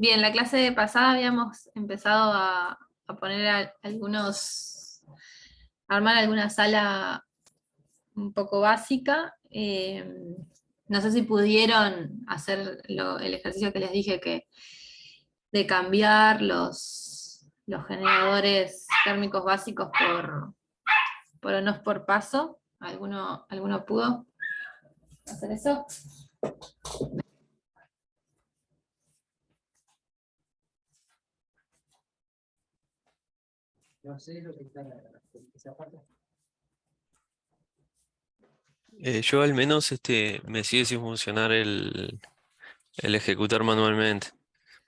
Bien, la clase pasada habíamos empezado a poner armar alguna sala un poco básica. No sé si pudieron hacer el ejercicio que les dije de cambiar los generadores térmicos básicos por onos por paso. ¿Alguno pudo hacer eso? No sé lo que está esa parte. Yo al menos me sigue sin funcionar el ejecutar manualmente.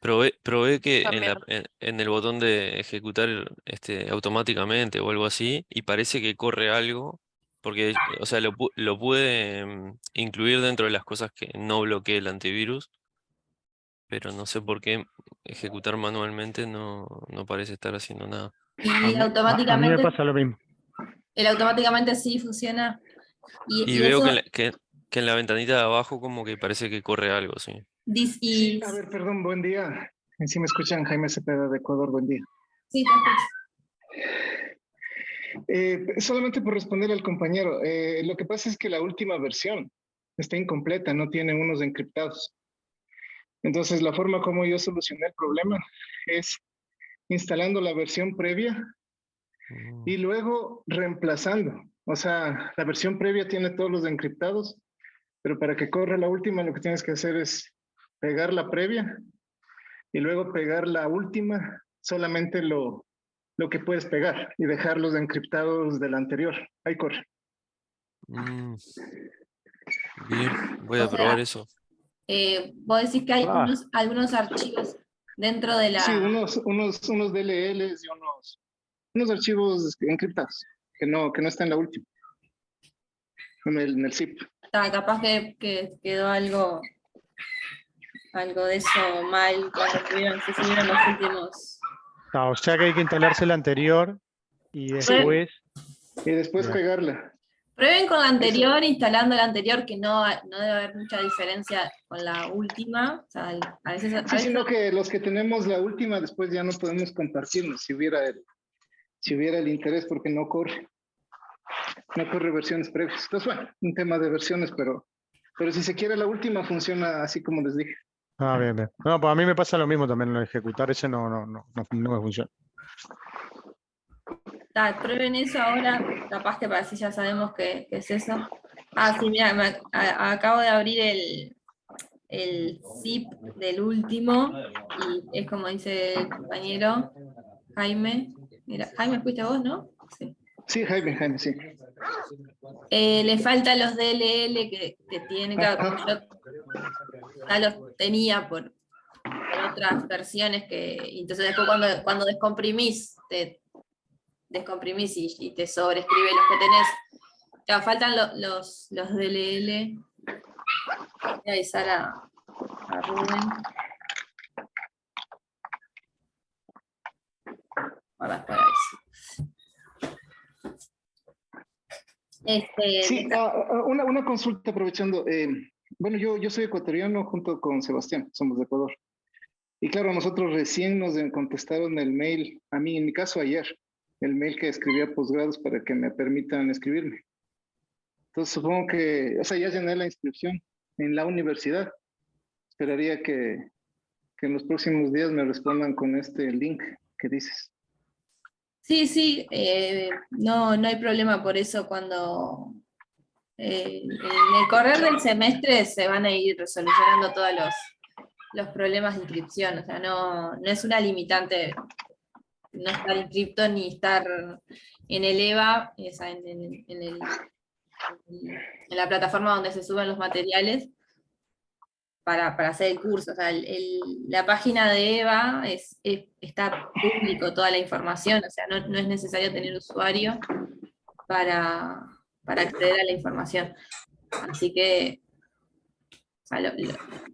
Probé que También. en el botón de ejecutar automáticamente o algo así, y parece que corre algo, porque, o sea, lo pude incluir dentro de las cosas que no bloquee el antivirus, pero no sé por qué ejecutar manualmente no parece estar haciendo nada. Y A mí me pasa lo mismo. el automáticamente sí funciona. Y Y veo eso, que en la ventanita de abajo como que parece que corre algo, sí. Sí, a ver, perdón, buen día. Si me escuchan, Jaime Cepeda de Ecuador, buen día. sí, Solamente por responder al compañero, lo que pasa es que la última versión está incompleta, no tiene unos encriptados. Entonces, la forma como yo solucioné el problema es instalando la versión previa y luego reemplazando. O sea, la versión previa tiene todos los encriptados, pero para que corra la última, lo que tienes que hacer es pegar la previa y luego pegar la última, solamente lo que puedes pegar y dejar los encriptados del anterior. Ahí corre. Mm, bien, voy o a probar sea, eso. vos decís que hay Ah, algunos archivos dentro de Sí, la... unos DLLs y unos archivos encriptados que no están en la última, en el zip. Capaz que quedó algo de eso mal cuando se subieron los últimos. o sea que hay que instalarse la anterior y después. Y después Bien. pegarla. Prueben con la Eso. anterior, instalando la anterior, que no debe haber mucha diferencia con la última. O sea, a veces, Sí, sino que los que tenemos la última después ya no podemos compartirnos si hubiera el interés porque no corre versiones previas. Entonces, bueno, un tema de versiones, pero si se quiere la última funciona así como les dije. Ah, bien, bien. No, pues a mí me pasa lo mismo también, el ejecutar ese no me funciona. prueben eso ahora, capaz que para si ya sabemos qué es eso. Ah, sí, mira, acabo de abrir el zip del último y es como dice el compañero Jaime. Mira, Jaime, fuiste vos, ¿no? Sí. Sí, Jaime, sí. Le faltan los DLL que tiene, claro, como yo ya los tenía por otras versiones entonces después cuando descomprimís, te descomprimís y te sobreescribe los que tenés. Claro, faltan los DLL. Voy a avisar a Rubén. Ahora por ahí. Sí, una consulta aprovechando. Bueno, yo soy ecuatoriano junto con Sebastián, somos de Ecuador. Y claro, nosotros recién nos contestaron el mail, a mí en mi caso ayer, el mail que escribí a posgrados para que me permitan escribirme. Entonces supongo que, o sea, ya llené la inscripción en la universidad. Esperaría que en los próximos días me respondan con este link que dices. Sí, no hay problema por eso cuando en el correr del semestre se van a ir resolucionando todos los problemas de inscripción, o sea, no es una limitante no estar inscripto ni estar en el EVA, o sea, en la plataforma donde se suben los materiales para hacer el curso. O sea, la página de EVA está público toda la información, o sea, no es necesario tener usuario para acceder a la información. Así que o sea,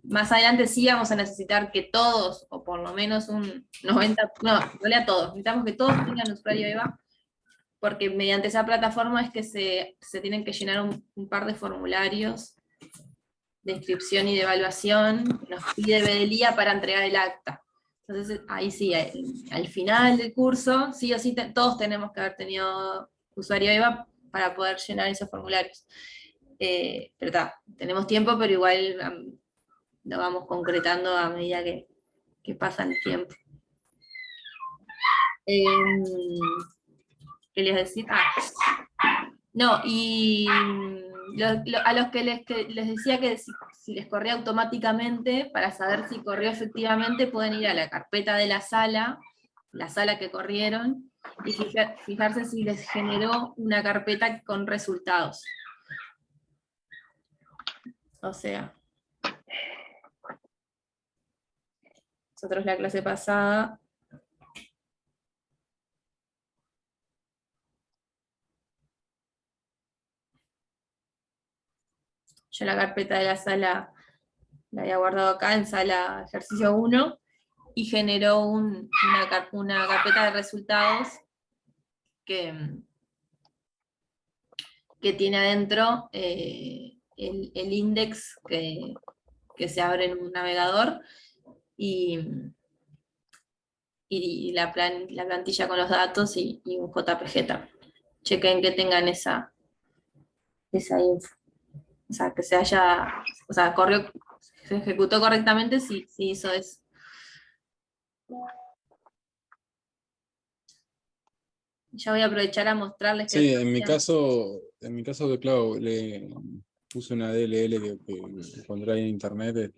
más adelante sí vamos a necesitar que todos, o por lo menos un 90, no, en realidad todos, necesitamos que todos tengan usuario EVA, porque mediante esa plataforma es que se tienen que llenar un par de formularios de inscripción y de evaluación, nos pide Bedelía para entregar el acta. Entonces, ahí sí, al final del curso, sí o sí, todos tenemos que haber tenido usuario EVA para poder llenar esos formularios. Pero tenemos tiempo, pero igual lo vamos concretando a medida que pasa el tiempo. ¿Qué les decir? No, y a los que les decía que si les corría automáticamente, para saber si corrió efectivamente, pueden ir a la carpeta de la sala que corrieron, y fijarse si les generó una carpeta con resultados. O sea, nosotros la clase pasada yo la carpeta de la sala la había guardado acá en sala ejercicio 1 y generó una carpeta de resultados que tiene adentro el index que se abre en un navegador y la plantilla con los datos y un JPG también. Chequen que tengan esa info. O sea, que se ejecutó correctamente si hizo eso. Ya voy a aprovechar a mostrarles que... Sí, en mi caso, que claro, le puse una DLL que encontré ahí en internet,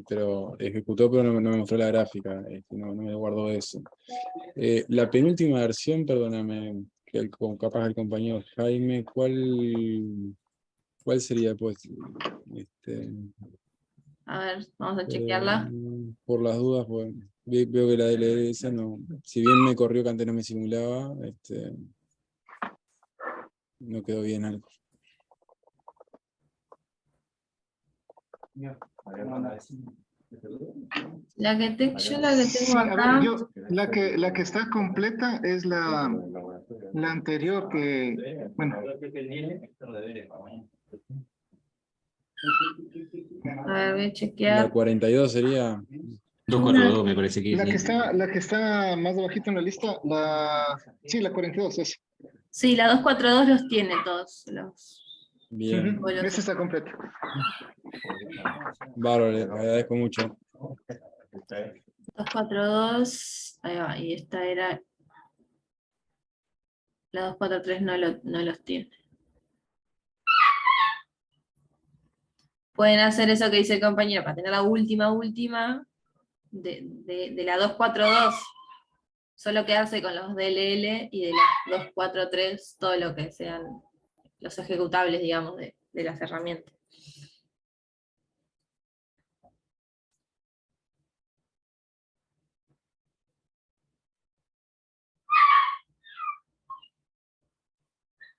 pero ejecutó, pero no me mostró la gráfica, no me guardó eso. La penúltima versión, perdóname, capaz el compañero Jaime, ¿cuál sería, pues? A ver, vamos a chequearla. Por las dudas, pues, veo que la DLL esa no, si bien me corrió que antes no me simulaba, no quedó bien algo. Yo la que tengo Sí, a acá... ver, la que está completa es la anterior que, bueno. A ver, voy a La chequear. 42 sería... 242 me parece que La que sí. la que está más abajito en la lista, sí, la 42 es. Sí, la 242 los tiene todos. Bien. Ujú, esa está completa. Bárbaro, le agradezco mucho. 242, ahí va, y esta era... La 243 no los tiene. Pueden hacer eso que dice el compañero, para tener la última de la 242, solo quedarse con los DLL y de la 243, todo lo que sean los ejecutables, digamos, de las herramientas.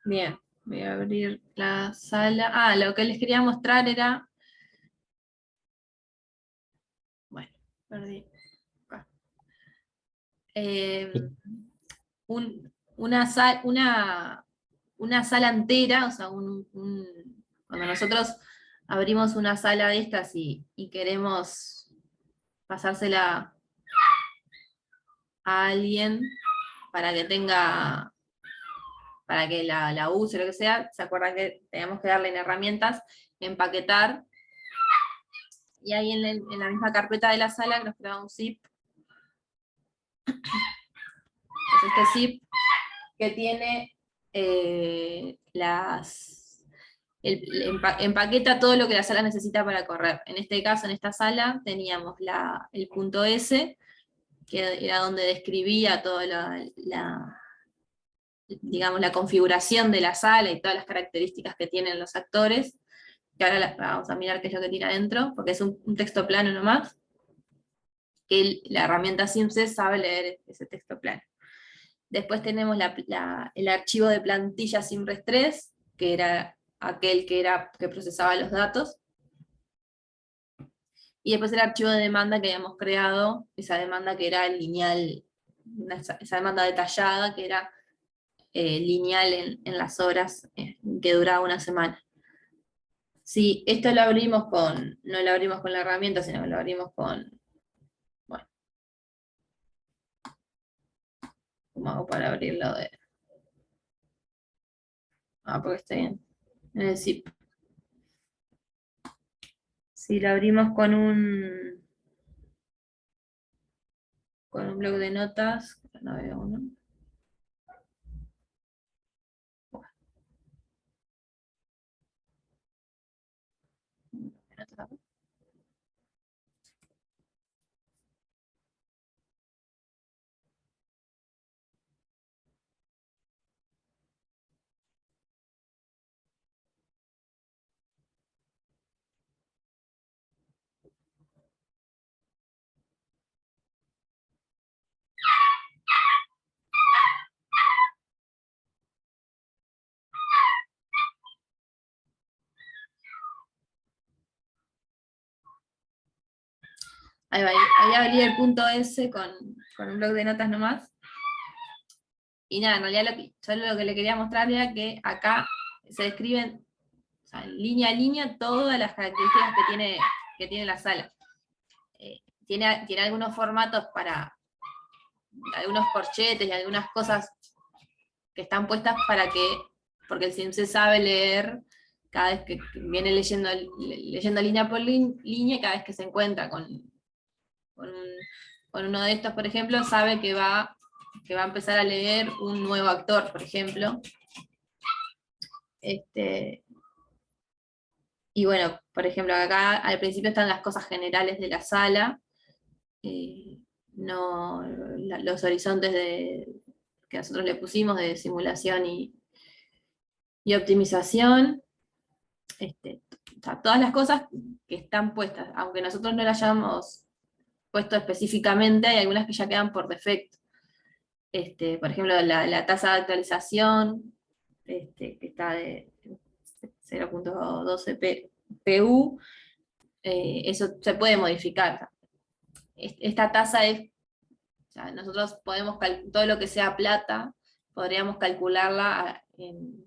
Bien, voy a abrir la sala. Lo que les quería mostrar era... Bueno, perdí. Acá. Una sala entera, o sea, cuando nosotros abrimos una sala de estas y queremos pasársela a alguien para que la use, lo que sea, se acuerdan que teníamos que darle en herramientas, empaquetar, y ahí en la misma carpeta de la sala nos creaba un zip. Es este zip que tiene empaqueta todo lo que la sala necesita para correr. En este caso, en esta sala, teníamos el punto S, que era donde describía toda digamos, la configuración de la sala y todas las características que tienen los actores, que ahora vamos a mirar qué es lo que tiene adentro, porque es un texto plano nomás, que la herramienta SimSys sabe leer ese texto plano. Después tenemos el archivo de plantilla SimRes3, que era aquel que procesaba los datos. Y después el archivo de demanda que habíamos creado, esa demanda que era lineal, esa demanda detallada, que era lineal en las horas, que duraba una semana. Sí, esto no lo abrimos con la herramienta, sino que lo abrimos con ¿Cómo hago para abrirlo de...? Porque estoy en el zip. Si lo abrimos con un bloc de notas, no veo uno. Ahí va, ahí abrí el punto S con un bloc de notas nomás. Y nada, en realidad solo lo que le quería mostrar era que acá se describen, o sea, línea a línea, todas las características que tiene la sala. Tiene algunos formatos para algunos corchetes y algunas cosas que están puestas porque el CIMSE sabe leer cada vez que viene leyendo línea por línea, y cada vez que se encuentra con uno de estos, por ejemplo, sabe que va a empezar a leer un nuevo actor, por ejemplo. Y bueno, por ejemplo, acá al principio están las cosas generales de la sala, los horizontes que nosotros le pusimos de simulación y optimización. O sea, todas las cosas que están puestas, aunque nosotros no las hayamos puesto específicamente, hay algunas que ya quedan por defecto. Por ejemplo, la tasa de actualización, que está de 0.12 PU, eso se puede modificar. Esta tasa es, o sea, nosotros podemos, todo lo que sea plata, podríamos calcularla en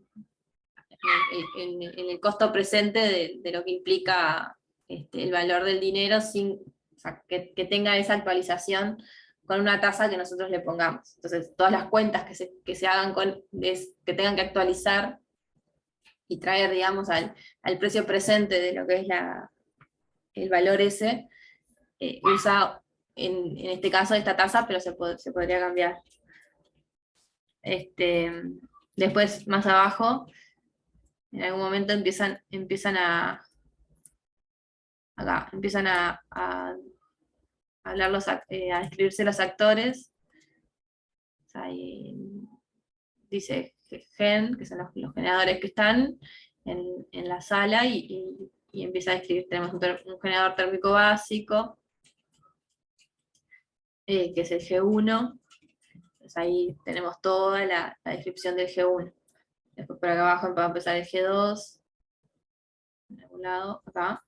el costo presente de lo que implica el valor del dinero, o sea, que tenga esa actualización con una tasa que nosotros le pongamos. Entonces, todas las cuentas que se hagan que tengan que actualizar y traer, digamos, al precio presente de lo que es el valor ese, usa, en este caso, esta tasa, pero se podría cambiar. Después, más abajo, en algún momento empiezan a hablar a describirse los actores. O sea, dice gen, que son los generadores que están en la sala, y empieza a describir. Tenemos un generador térmico básico, que es el G1. Entonces ahí tenemos toda la descripción del G1. Después por acá abajo va a empezar el G2, en algún lado, acá.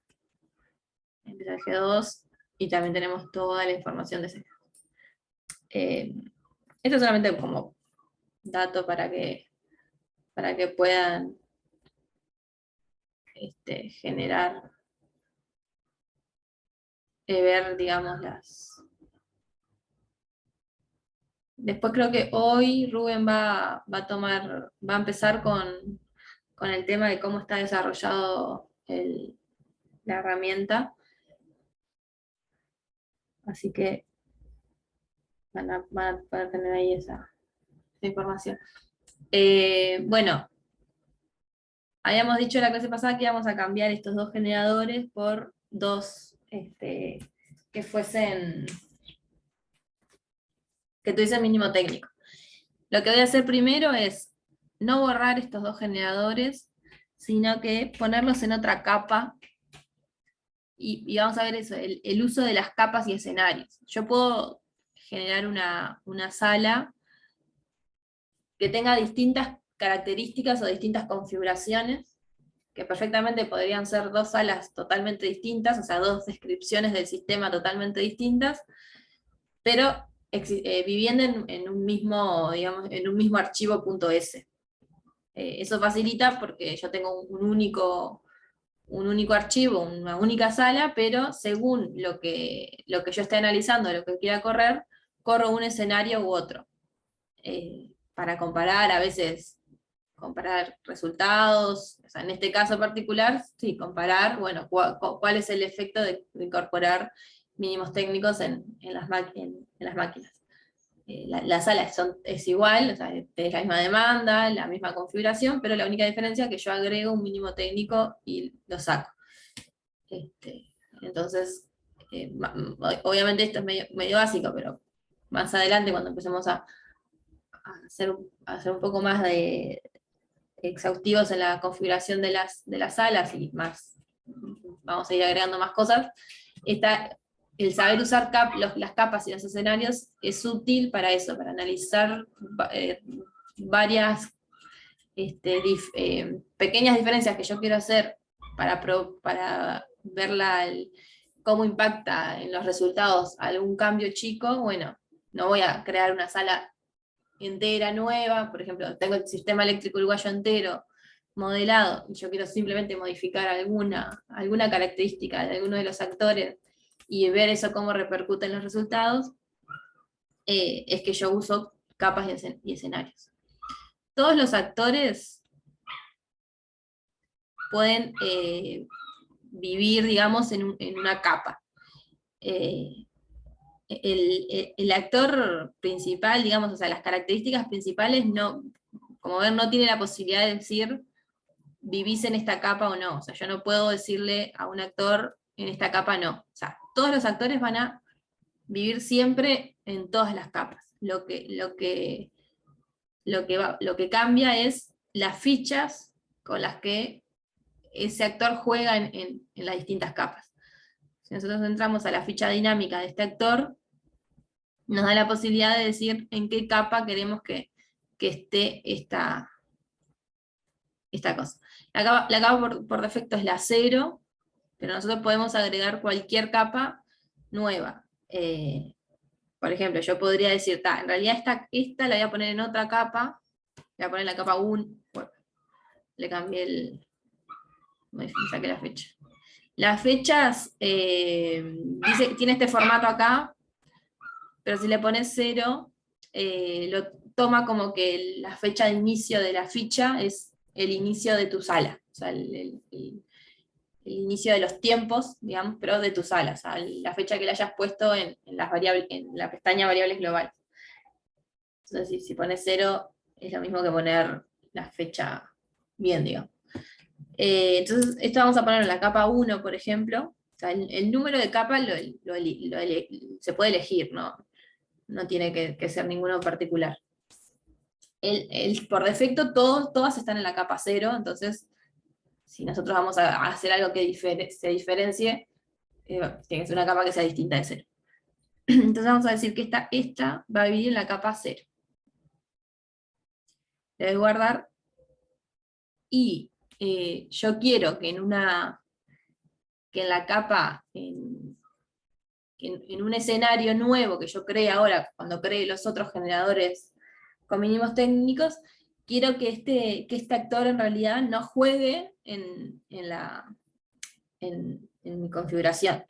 Empieza el G2, y también tenemos toda la información de ese. Esto es solamente como dato para que puedan generar, ver, digamos, Después creo que hoy Rubén va a empezar con el tema de cómo está desarrollado la herramienta. Así que van a poder tener ahí esa información. Bueno, habíamos dicho la clase pasada que íbamos a cambiar estos dos generadores por dos que tuviesen mínimo técnico. Lo que voy a hacer primero es no borrar estos dos generadores, sino que ponerlos en otra capa, y vamos a ver eso, el uso de las capas y escenarios. Yo puedo generar una sala que tenga distintas características o distintas configuraciones, que perfectamente podrían ser dos salas totalmente distintas, o sea, dos descripciones del sistema totalmente distintas, pero viviendo en un mismo, digamos, en un mismo archivo .s. Eso facilita porque yo tengo un único archivo, una única sala, pero según lo que yo esté analizando, lo que quiera correr, corro un escenario u otro. para comparar, a veces comparar resultados, o sea, en este caso particular, sí, comparar, bueno, cuál es el efecto de incorporar mínimos técnicos en las máquinas. La sala es igual, o sea, es la misma demanda, la misma configuración, pero la única diferencia es que yo agrego un mínimo técnico y lo saco. Entonces, obviamente esto es medio básico, pero más adelante cuando empecemos a hacer un poco más de exhaustivos en la configuración de las salas y más, vamos a ir agregando más cosas, el saber usar las capas y los escenarios es útil para eso, para analizar varias pequeñas diferencias que yo quiero hacer para ver cómo impacta en los resultados algún cambio chico. Bueno, no voy a crear una sala entera nueva, por ejemplo, tengo el sistema eléctrico uruguayo entero modelado, y yo quiero simplemente modificar alguna característica de alguno de los actores y ver eso cómo repercute en los resultados, es que yo uso capas y escenarios. Todos los actores pueden vivir, digamos, en una capa. El actor principal, digamos, o sea, las características principales, como ven, no tiene la posibilidad de decir vivís en esta capa o no. O sea, yo no puedo decirle a un actor en esta capa no. O sea, todos los actores van a vivir siempre en todas las capas. Lo que cambia es las fichas con las que ese actor juega en las distintas capas. Si nosotros entramos a la ficha dinámica de este actor, nos da la posibilidad de decir en qué capa queremos que esté esta cosa. La capa por defecto es la 0, pero nosotros podemos agregar cualquier capa nueva. Por ejemplo, yo podría decir, en realidad esta la voy a poner en otra capa, la voy a poner en la capa 1, bueno, le cambié saqué la fecha. Las fechas, tiene este formato acá, pero si le pones 0, lo toma como que la fecha de inicio de la ficha es el inicio de tu sala, o sea, el inicio de los tiempos, digamos, pero de tu sala, o sea, la fecha que le hayas puesto en la pestaña variables globales. Entonces, si pones 0, es lo mismo que poner la fecha bien, digamos. Entonces, esto vamos a poner en la capa 1, por ejemplo. O sea, el número de capas se puede elegir, no tiene que ser ninguno en particular. Por defecto, todas están en la capa 0, entonces, si nosotros vamos a hacer algo que se diferencie, tiene que ser una capa que sea distinta de 0. Entonces vamos a decir que esta va a vivir en la capa 0. Le voy a guardar, y yo quiero que en la capa, en un escenario nuevo que yo cree ahora, cuando cree los otros generadores con mínimos técnicos, quiero que este actor en realidad no juegue en mi configuración.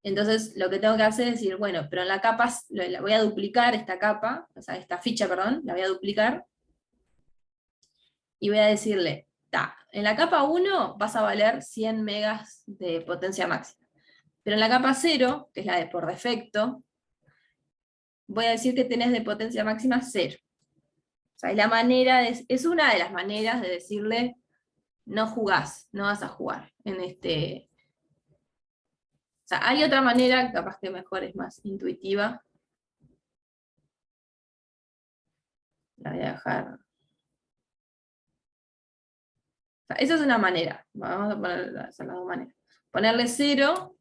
Entonces lo que tengo que hacer es decir, bueno, pero en la capa, la voy a duplicar esta capa, o sea, esta ficha, perdón, la voy a duplicar, y voy a decirle, en la capa 1 vas a valer 100 megas de potencia máxima. Pero en la capa 0, que es la de por defecto, voy a decir que tenés de potencia máxima 0. O sea, es una de las maneras de decirle, no jugás, no vas a jugar en este. O sea, hay otra manera, capaz que mejor es más intuitiva. La voy a dejar. O sea, esa es una manera. Vamos a hacer las dos maneras. Ponerle 0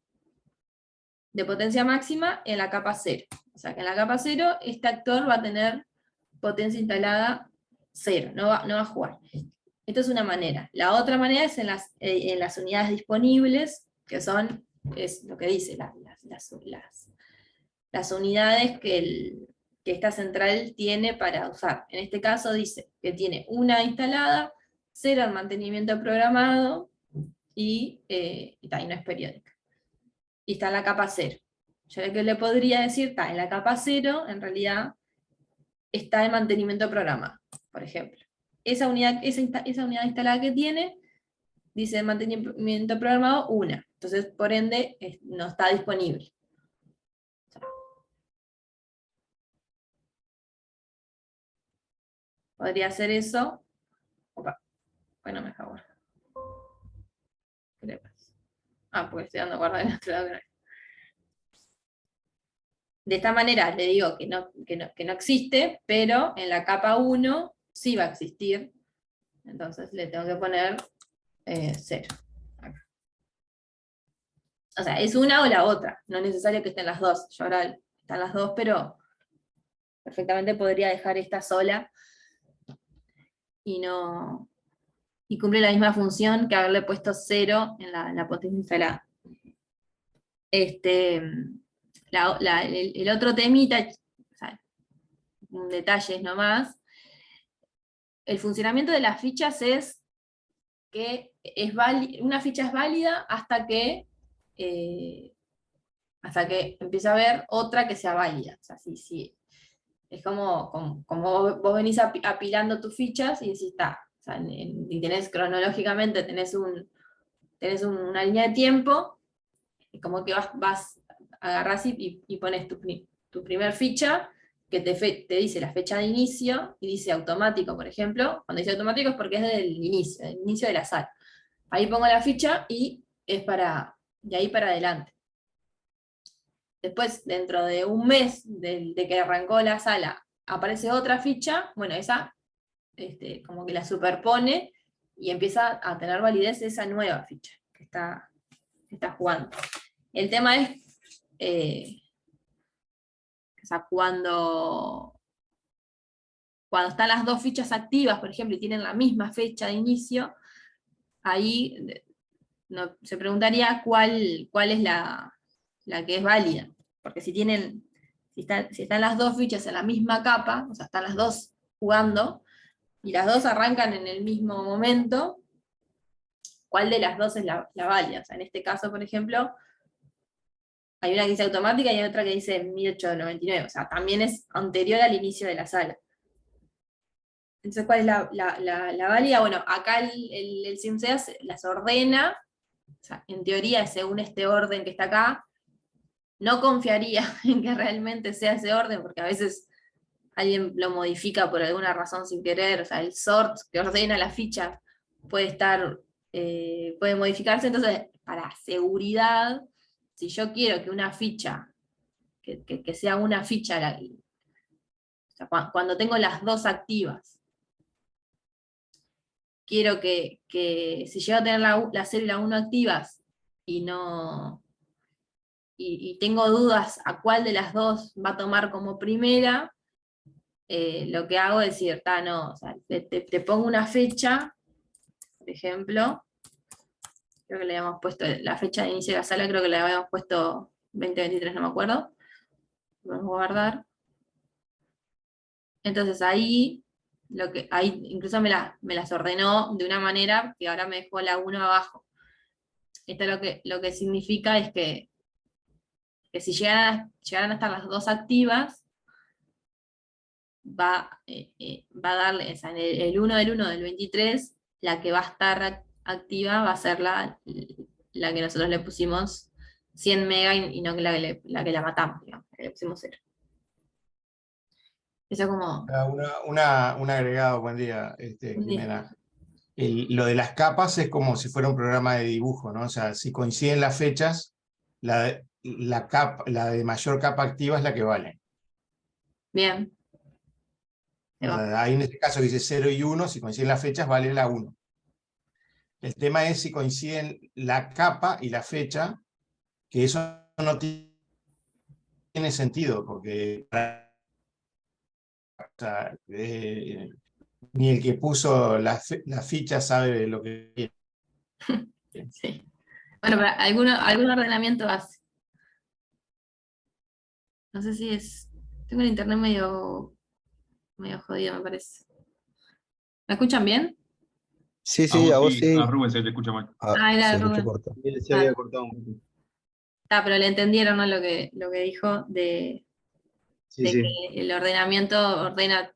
de potencia máxima en la capa 0. O sea que en la capa 0 este actor va a tener potencia instalada 0, no va a jugar. Esto es una manera. La otra manera es en las unidades disponibles, que es lo que dice, las unidades que esta central tiene para usar. En este caso dice que tiene una instalada, 0 en mantenimiento programado, y no es periódica. Y está en la capa 0. Yo lo que le podría decir, en la capa 0, en realidad, está en mantenimiento programado, por ejemplo. Esa unidad instalada que tiene, dice mantenimiento programado 1. Entonces, por ende, no está disponible. Podría hacer eso. Opa, bueno, me favor. ¿Qué le pasa? Porque estoy dando guarda en otro lado. De esta manera le digo que no existe, pero en la capa 1 sí va a existir. Entonces le tengo que poner 0. Acá. O sea, es una o la otra. No es necesario que estén las dos. Yo ahora están las dos, pero perfectamente podría dejar esta sola y cumple la misma función que haberle puesto 0 en la potencia instalada. El otro temita, o sea, un detalle nomás, el funcionamiento de las fichas es que una ficha es válida hasta que empieza a haber otra que sea válida. O sea, sí. Es como vos venís apilando tus fichas y decís, está. O sea, y tenés cronológicamente, tenés una línea de tiempo, y como que agarrás y pones tu primer ficha, que te dice la fecha de inicio, y dice automático, por ejemplo. Cuando dice automático es porque es del inicio de la sala. Ahí pongo la ficha y es de ahí para adelante. Después, dentro de un mes de que arrancó la sala, aparece otra ficha, bueno, esa como que la superpone y empieza a tener validez esa nueva ficha que está jugando. El tema es, o sea, cuando están las dos fichas activas, por ejemplo, y tienen la misma fecha de inicio, ahí se preguntaría cuál es la que es válida. Porque si están las dos fichas en la misma capa, o sea, están las dos jugando, y las dos arrancan en el mismo momento, ¿cuál de las dos es la válida? O sea, en este caso, por ejemplo, hay una que dice automática y hay otra que dice 1899, o sea, también es anterior al inicio de la sala. Entonces, ¿cuál es la válida? Bueno, acá el SimSea las ordena, o sea, en teoría, según este orden que está acá. No confiaría en que realmente sea ese orden, porque a veces alguien lo modifica por alguna razón sin querer. O sea, el sort que ordena la ficha puede modificarse. Entonces, para seguridad, si yo quiero que una ficha, que sea una ficha, o sea, cuando tengo las dos activas, quiero que si llego a tener la 0 y la 1 activas y tengo dudas a cuál de las dos va a tomar como primera, lo que hago es decir, no, o sea, te pongo una fecha, por ejemplo, creo que le habíamos puesto la fecha de inicio de la sala, creo que le habíamos puesto 2023, no me acuerdo. Vamos a guardar. Entonces ahí incluso me las ordenó de una manera que ahora me dejó la 1 abajo. Esto lo que significa es que si llegaran a estar las dos activas, va a darle, o sea, el 1 del 1 del 23, la que va a estar activa va a ser la que nosotros le pusimos 100 mega y no la que la matamos, digamos, que le pusimos 0. Eso como... Un agregado, buen día, Jimena. Lo de las capas es como si fuera un programa de dibujo, ¿no? O sea, si coinciden las fechas, la de mayor capa activa es la que vale. Bien. O sea, ahí en este caso dice 0 y 1, si coinciden las fechas vale la 1. El tema es si coinciden la capa y la fecha, que eso no tiene sentido, porque o sea, ni el que puso la ficha sabe lo que quiere. Sí. Bueno, pero algún ordenamiento hace. No sé si es... Tengo el internet medio jodido, me parece. ¿Me escuchan bien? Sí, sí, a vos sí. A Rubén se te escucha mal. Era Se escucha Rubén. corto. Se había cortado un poco. Pero le entendieron, ¿no? Lo que dijo de Sí, de sí. que el ordenamiento ordena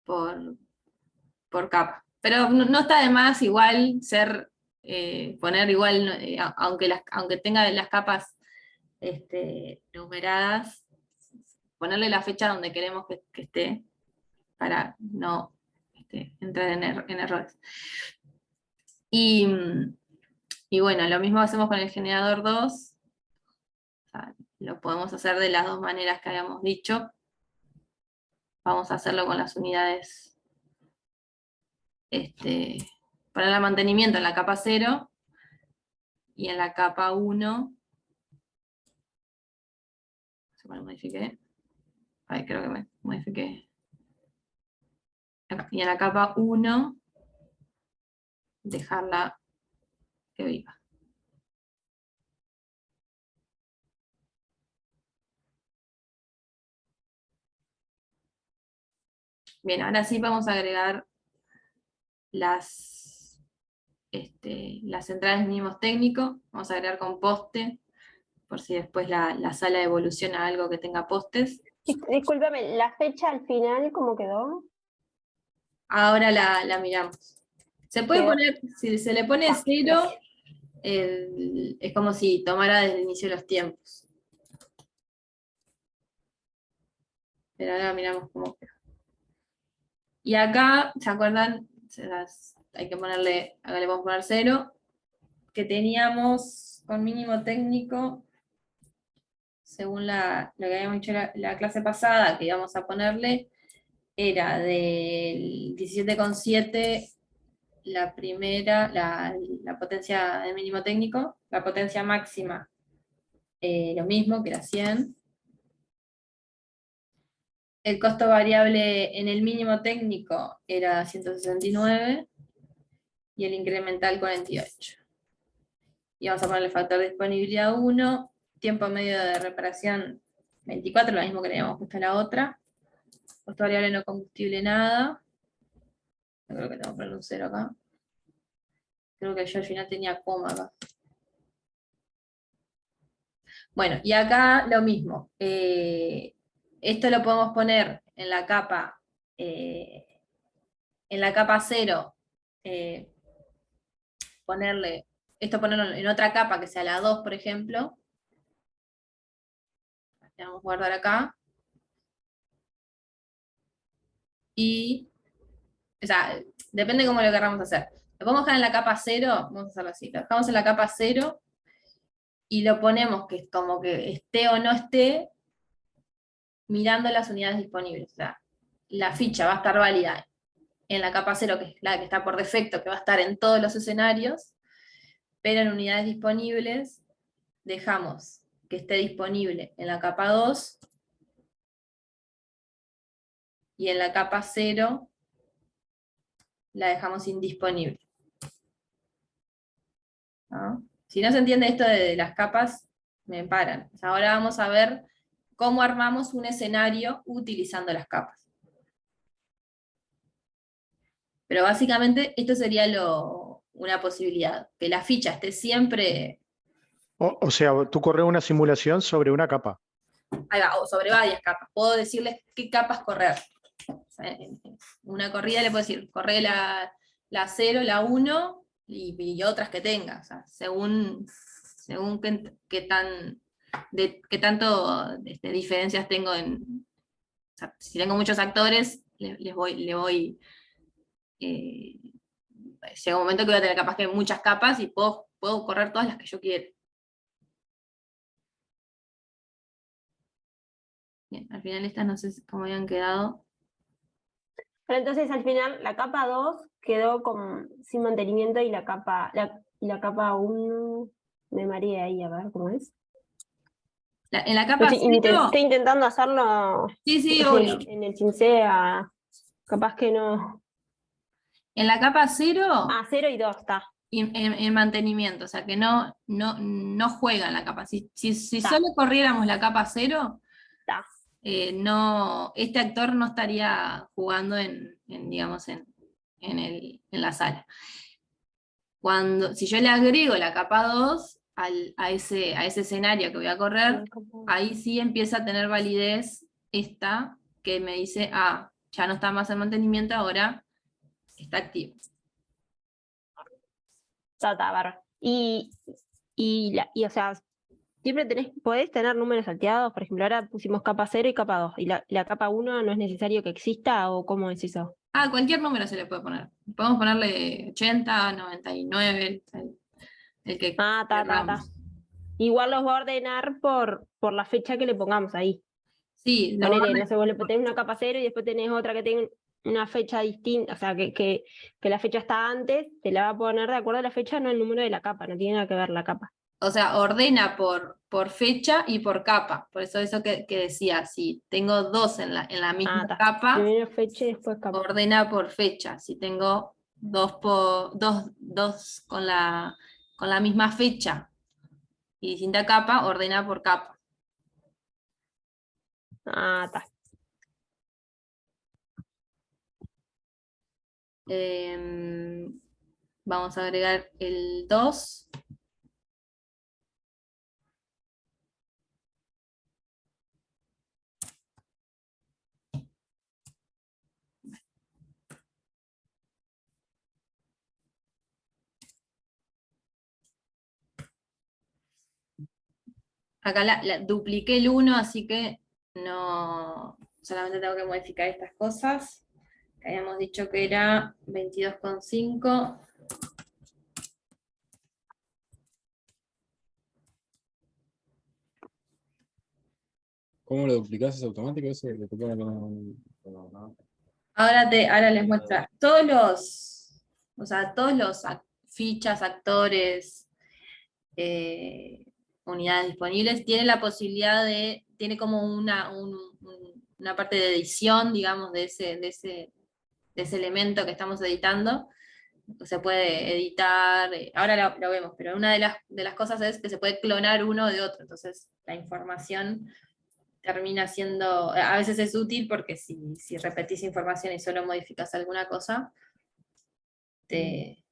por capa. Pero no está de más igual poner igual, aunque tenga las capas numeradas, ponerle la fecha donde queremos que esté, para no entrar en errores. Y bueno, lo mismo hacemos con el generador 2. O sea, lo podemos hacer de las dos maneras que habíamos dicho. Vamos a hacerlo con las unidades para el mantenimiento en la capa 0 y en la capa 1. ¿Cuál modifiqué? Ay, creo que me modifiqué. Y en la capa 1 dejarla que viva. Bien, ahora sí vamos a agregar las centrales mínimos técnicos. Vamos a agregar con poste, por si después la sala evoluciona a algo que tenga postes. Discúlpame, ¿la fecha al final cómo quedó? Ahora la miramos. Se puede poner, si se le pone 0, es como si tomara desde el inicio de los tiempos. Pero ahora miramos cómo queda. Y acá, ¿se acuerdan? Hay que ponerle, acá le vamos a poner 0, que teníamos con mínimo técnico, según lo que habíamos dicho la clase pasada, que íbamos a ponerle, era del 17,7 la primera, la potencia del mínimo técnico, la potencia máxima, lo mismo, que era 100. El costo variable en el mínimo técnico era 169 y el incremental 48. Y vamos a ponerle factor de disponibilidad 1, tiempo medio de reparación 24, lo mismo que teníamos puesto en la otra. Costo variable no combustible nada. Yo creo que tengo que ponerle un 0 acá. Creo que yo al final tenía coma acá. Bueno, y acá lo mismo. Esto lo podemos poner en la capa 0, ponerlo en otra capa que sea la 2, por ejemplo. Le vamos a guardar acá. Y, o sea, depende de cómo lo queramos hacer. Lo podemos dejar en la capa 0, vamos a hacerlo así. Lo dejamos en la capa 0 y lo ponemos que como que esté o no esté mirando las unidades disponibles. O sea, la ficha va a estar válida en la capa 0, que es la que está por defecto, que va a estar en todos los escenarios, pero en unidades disponibles dejamos que esté disponible en la capa 2 y en la capa 0 la dejamos indisponible. ¿No? Si no se entiende esto de las capas, me paran. O sea, ahora vamos a ver cómo armamos un escenario utilizando las capas. Pero básicamente esto sería una posibilidad, que la ficha esté siempre... O sea, tú corres una simulación sobre una capa. Ahí va, o sobre varias capas. Puedo decirles qué capas correr. O sea, en una corrida le puedo decir, corre la 0, la 1 y otras que tenga. O sea, según qué tanto diferencias tengo o sea, si tengo muchos actores, le voy llega un momento que voy a tener capaz que muchas capas y puedo correr todas las que yo quiera. Bien, al final estas no sé cómo habían quedado. Pero entonces al final la capa 2 quedó sin mantenimiento y la capa 1 me mareé ahí, a ver cómo es. En la capa 0... Estoy intentando hacerlo Sí, en el Cincea, capaz que no. En la capa 0... 0 y 2 está. En mantenimiento, o sea que no juega en la capa. Si solo corriéramos la capa 0, este actor no estaría jugando digamos, en la sala. Si yo le agrego la capa 2, a ese escenario que voy a correr, ahí sí empieza a tener validez esta que me dice, ya no está más en mantenimiento, ahora está activo. Bárbaro. Y o sea, siempre podés tener números salteados, por ejemplo, ahora pusimos capa 0 y capa 2, y la capa 1 no es necesario que exista, o cómo es eso. Cualquier número se le puede poner. Podemos ponerle 80, 99, el que queramos. Igual los va a ordenar por la fecha que le pongamos ahí. Sí, Ponele, no sé, vos le tenés una capa 0 y después tenés otra que tenga una fecha distinta, o sea, que la fecha está antes, te la va a poner de acuerdo a la fecha, no el número de la capa, no tiene nada que ver la capa. O sea, ordena por fecha y por capa. Por eso que decía, si tengo dos en la misma capa, primero fecha y después capa. Ordena por fecha. Si tengo dos con la misma fecha y distinta capa, ordena por capa. Vamos a agregar el 2. Acá dupliqué el 1, así que no, solamente tengo que modificar estas cosas. Habíamos dicho que era 22,5. ¿Cómo lo duplicás? ¿Es automático eso? Ahora les muestro todos los fichas, actores, unidades disponibles, tiene la posibilidad tiene como una parte de edición, digamos, de ese elemento que estamos editando. Se puede editar, ahora lo vemos, pero una de las cosas es que se puede clonar uno de otro, entonces la información termina siendo, a veces es útil porque si repetís información y solo modificas alguna cosa, te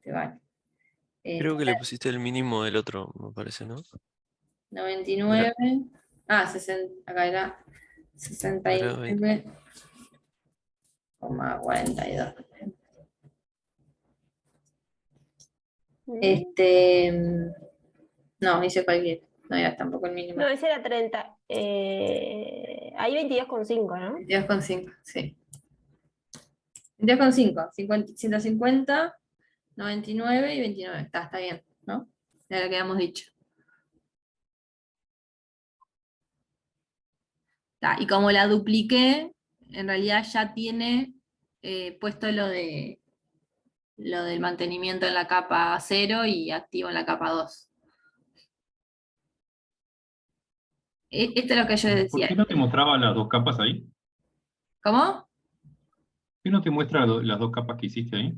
vale. Creo que le pusiste el mínimo del otro, me parece, ¿no? 99, 60, acá era 69,42. No, hice cualquier. No era tampoco el mínimo. No, ese era 30. Ahí 22,5, ¿no? 22,5, sí. 22,5, 150, 99 y 29. Está bien, ¿no? Ya lo que habíamos dicho. Y como la dupliqué, en realidad ya tiene puesto lo del mantenimiento en la capa 0 y activo en la capa 2. Esto es lo que yo decía. ¿Por qué no te mostraba las dos capas ahí? ¿Cómo? ¿Por qué no te muestra las dos capas que hiciste ahí?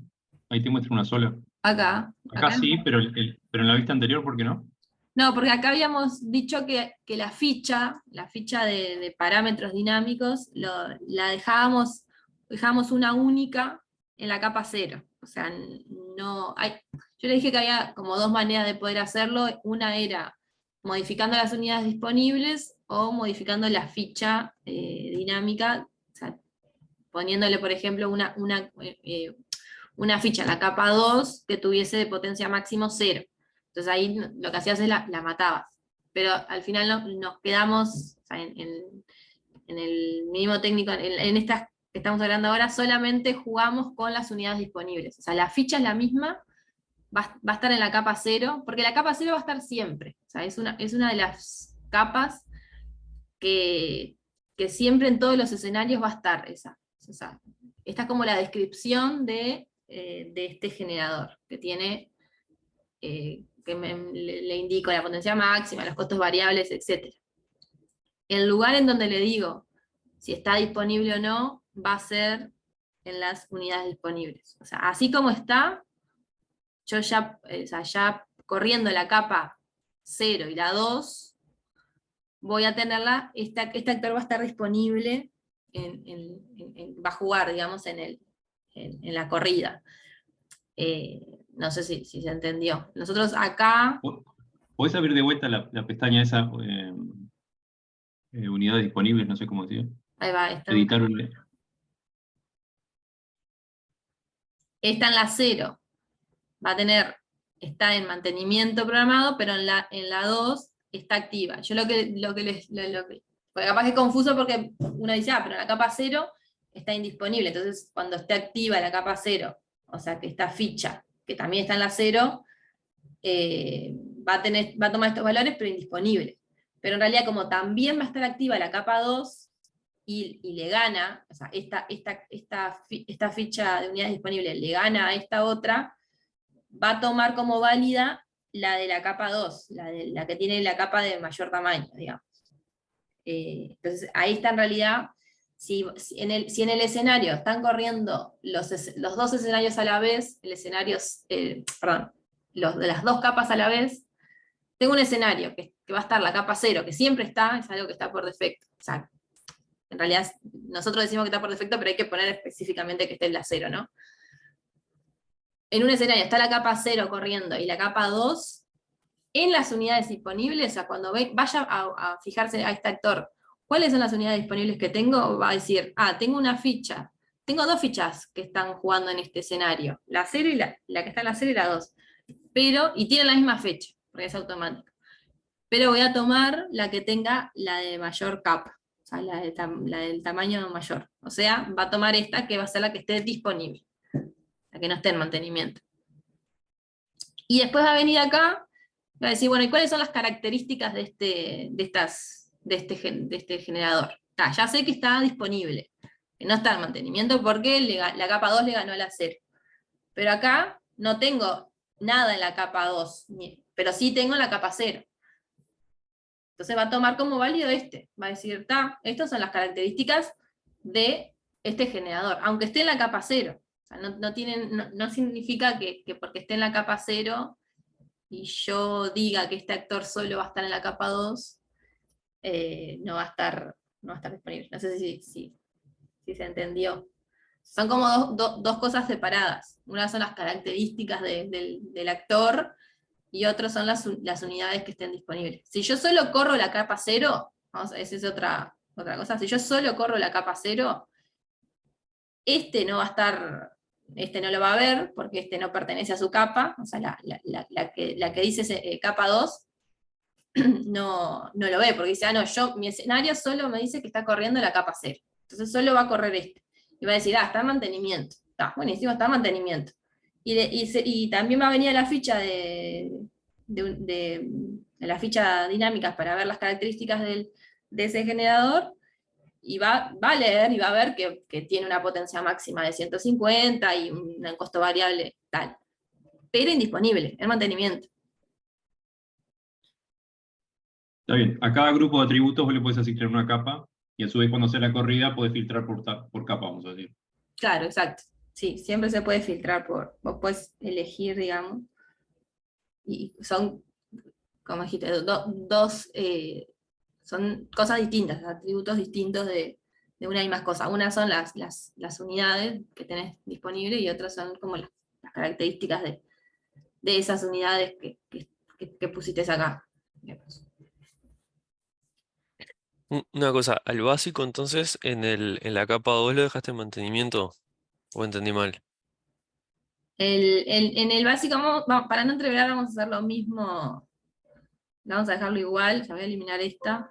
Ahí te muestra una sola. Acá Sí, pero en la vista anterior, ¿por qué no? No, porque acá habíamos dicho que la ficha de parámetros dinámicos, la dejábamos una única en la capa 0. O sea, yo le dije que había como dos maneras de poder hacerlo. Una era modificando las unidades disponibles o modificando la ficha dinámica, o sea, poniéndole, por ejemplo, una ficha en la capa 2 que tuviese de potencia máximo 0. Entonces ahí lo que hacías es la matabas. Pero al final nos quedamos, o sea, en el mínimo técnico, en estas que estamos hablando ahora, solamente jugamos con las unidades disponibles. O sea, la ficha es la misma, va a estar en la capa 0, porque la capa 0 va a estar siempre. O sea, es una de las capas que siempre en todos los escenarios va a estar esa. O sea, esta es como la descripción de este generador, que tiene, le indico la potencia máxima, los costos variables, etc. El lugar en donde le digo si está disponible o no, va a ser en las unidades disponibles. O sea, así como está, yo ya corriendo la capa 0 y la 2, voy a tenerla, este actor va a estar disponible, va a jugar, digamos, en la corrida. No sé si se entendió. Nosotros acá, ¿Podés abrir de vuelta la pestaña esa, unidades disponibles, no sé cómo decir? ahí va, Editar está en la 0. Va a tener, está en mantenimiento programado, pero en la 2 está activa. Yo porque capaz que es confuso porque uno dice, pero en la capa 0 está indisponible. Entonces, cuando esté activa la capa 0, o sea, que esta ficha, que también está en la 0, va a tomar estos valores, pero indisponible. Pero en realidad, como también va a estar activa la capa 2, y le gana, o sea, esta ficha de unidades disponibles le gana a esta otra, va a tomar como válida la de la capa 2, la que tiene la capa de mayor tamaño, digamos. Entonces, ahí está en realidad, si en el escenario están corriendo los dos escenarios a la vez, los de las dos capas a la vez, tengo un escenario que va a estar la capa 0, que siempre está, es algo que está por defecto. O sea, en realidad nosotros decimos que está por defecto, pero hay que poner específicamente que esté en la 0, ¿no? En un escenario está la capa 0 corriendo y la capa 2, en las unidades disponibles, o sea, cuando vaya a fijarse a este actor, ¿cuáles son las unidades disponibles que tengo? Va a decir, tengo una ficha, tengo dos fichas que están jugando en este escenario, la 0 y la que está en la 0 y la 2, y tienen la misma fecha, porque es automático. Pero voy a tomar la que tenga la de mayor capa, o sea, la del tamaño mayor. O sea, va a tomar esta que va a ser la que esté disponible, la que no esté en mantenimiento. Y después va a venir acá, va a decir, bueno, ¿y cuáles son las características de este generador? Ya sé que está disponible, que no está en mantenimiento porque la capa 2 le ganó a la 0. Pero acá no tengo nada en la capa 2, pero sí tengo en la capa 0. Entonces va a tomar como válido va a decir, estas son las características de este generador, aunque esté en la capa 0. O sea, no significa que porque esté en la capa 0 y yo diga que este actor solo va a estar en la capa 2, no va a estar disponible. No sé si se entendió. Son como dos cosas separadas. Una son las características del actor, y otros son las unidades que estén disponibles. Si yo solo corro la capa 0, esa es otra cosa, si yo solo corro la capa 0, no va a estar, no lo va a ver, porque no pertenece a su capa, o sea, la que dice capa 2, no lo ve, porque dice, mi escenario solo me dice que está corriendo la capa 0, entonces solo va a correr y va a decir, está en mantenimiento, está buenísimo, está en mantenimiento. Y también va a venir a la ficha de la ficha dinámicas para ver las características de ese generador, y va a leer y va a ver que tiene una potencia máxima de 150 y un costo variable tal, pero indisponible, en mantenimiento. Está bien, a cada grupo de atributos vos le podés asignar una capa, y a su vez cuando sea la corrida podés filtrar por capa, vamos a decir. Claro, exacto. Sí, siempre se puede filtrar vos puedes elegir, digamos, y son, como dijiste, son cosas distintas, atributos distintos de una y más cosa. Unas son las unidades que tenés disponibles, y otras son como las características de esas unidades que pusiste acá. Una cosa, al básico entonces en la capa 2 lo dejaste en mantenimiento, o entendí mal. En el básico, para no entreverar, vamos a hacer lo mismo. Vamos a dejarlo igual, ya voy a eliminar esta.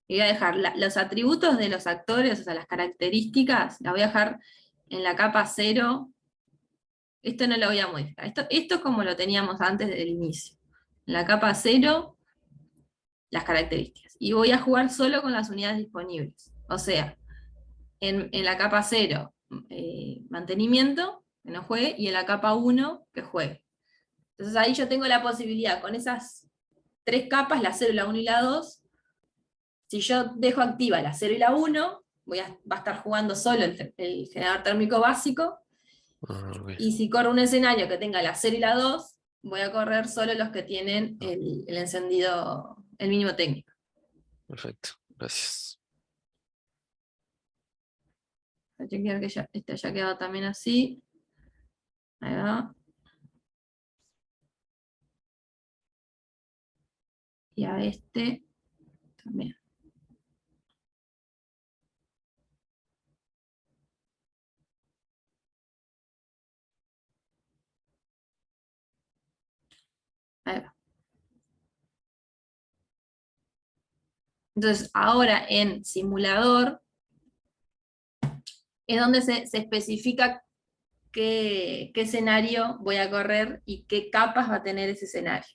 Y voy a dejar los atributos de los actores, o sea, las características, las voy a dejar en la capa 0. Esto no lo voy a modificar. Esto es como lo teníamos antes del inicio. En la capa 0, las características. Y voy a jugar solo con las unidades disponibles. O sea, en la capa 0, mantenimiento, que no juegue, y en la capa 1, que juegue. Entonces ahí yo tengo la posibilidad, con esas tres capas, la 0, la 1 y la 2, si yo dejo activa la 0 y la 1, va a estar jugando solo el generador térmico básico, Ok. y si corro un escenario que tenga la 0 y la 2, voy a correr solo los que tienen el encendido, el mínimo técnico. Perfecto, gracias. a chequear que ya este haya quedado también así. Ahí va. Y a este también. Ahí va. Entonces, ahora en simulador es donde se especifica qué escenario voy a correr y qué capas va a tener ese escenario.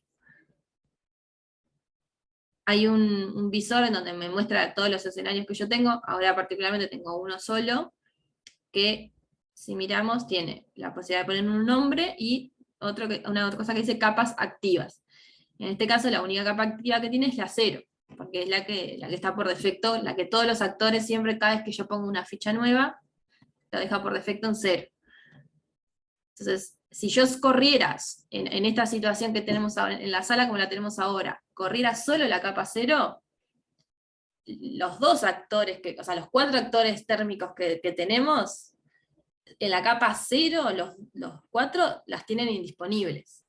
Hay un visor en donde me muestra todos los escenarios que yo tengo. Ahora particularmente tengo uno solo, que si miramos tiene la posibilidad de poner un nombre y una otra cosa que dice capas activas. En este caso la única capa activa que tiene es la 0, porque es la que está por defecto, la que todos los actores siempre, cada vez que yo pongo una ficha nueva, la deja por defecto en 0. Entonces, si yo corriera en esta situación que tenemos ahora, en la sala como la tenemos ahora, corriera solo la capa 0, los dos actores, o sea, los 4 actores térmicos que tenemos, en la capa 0, los 4 las tienen indisponibles.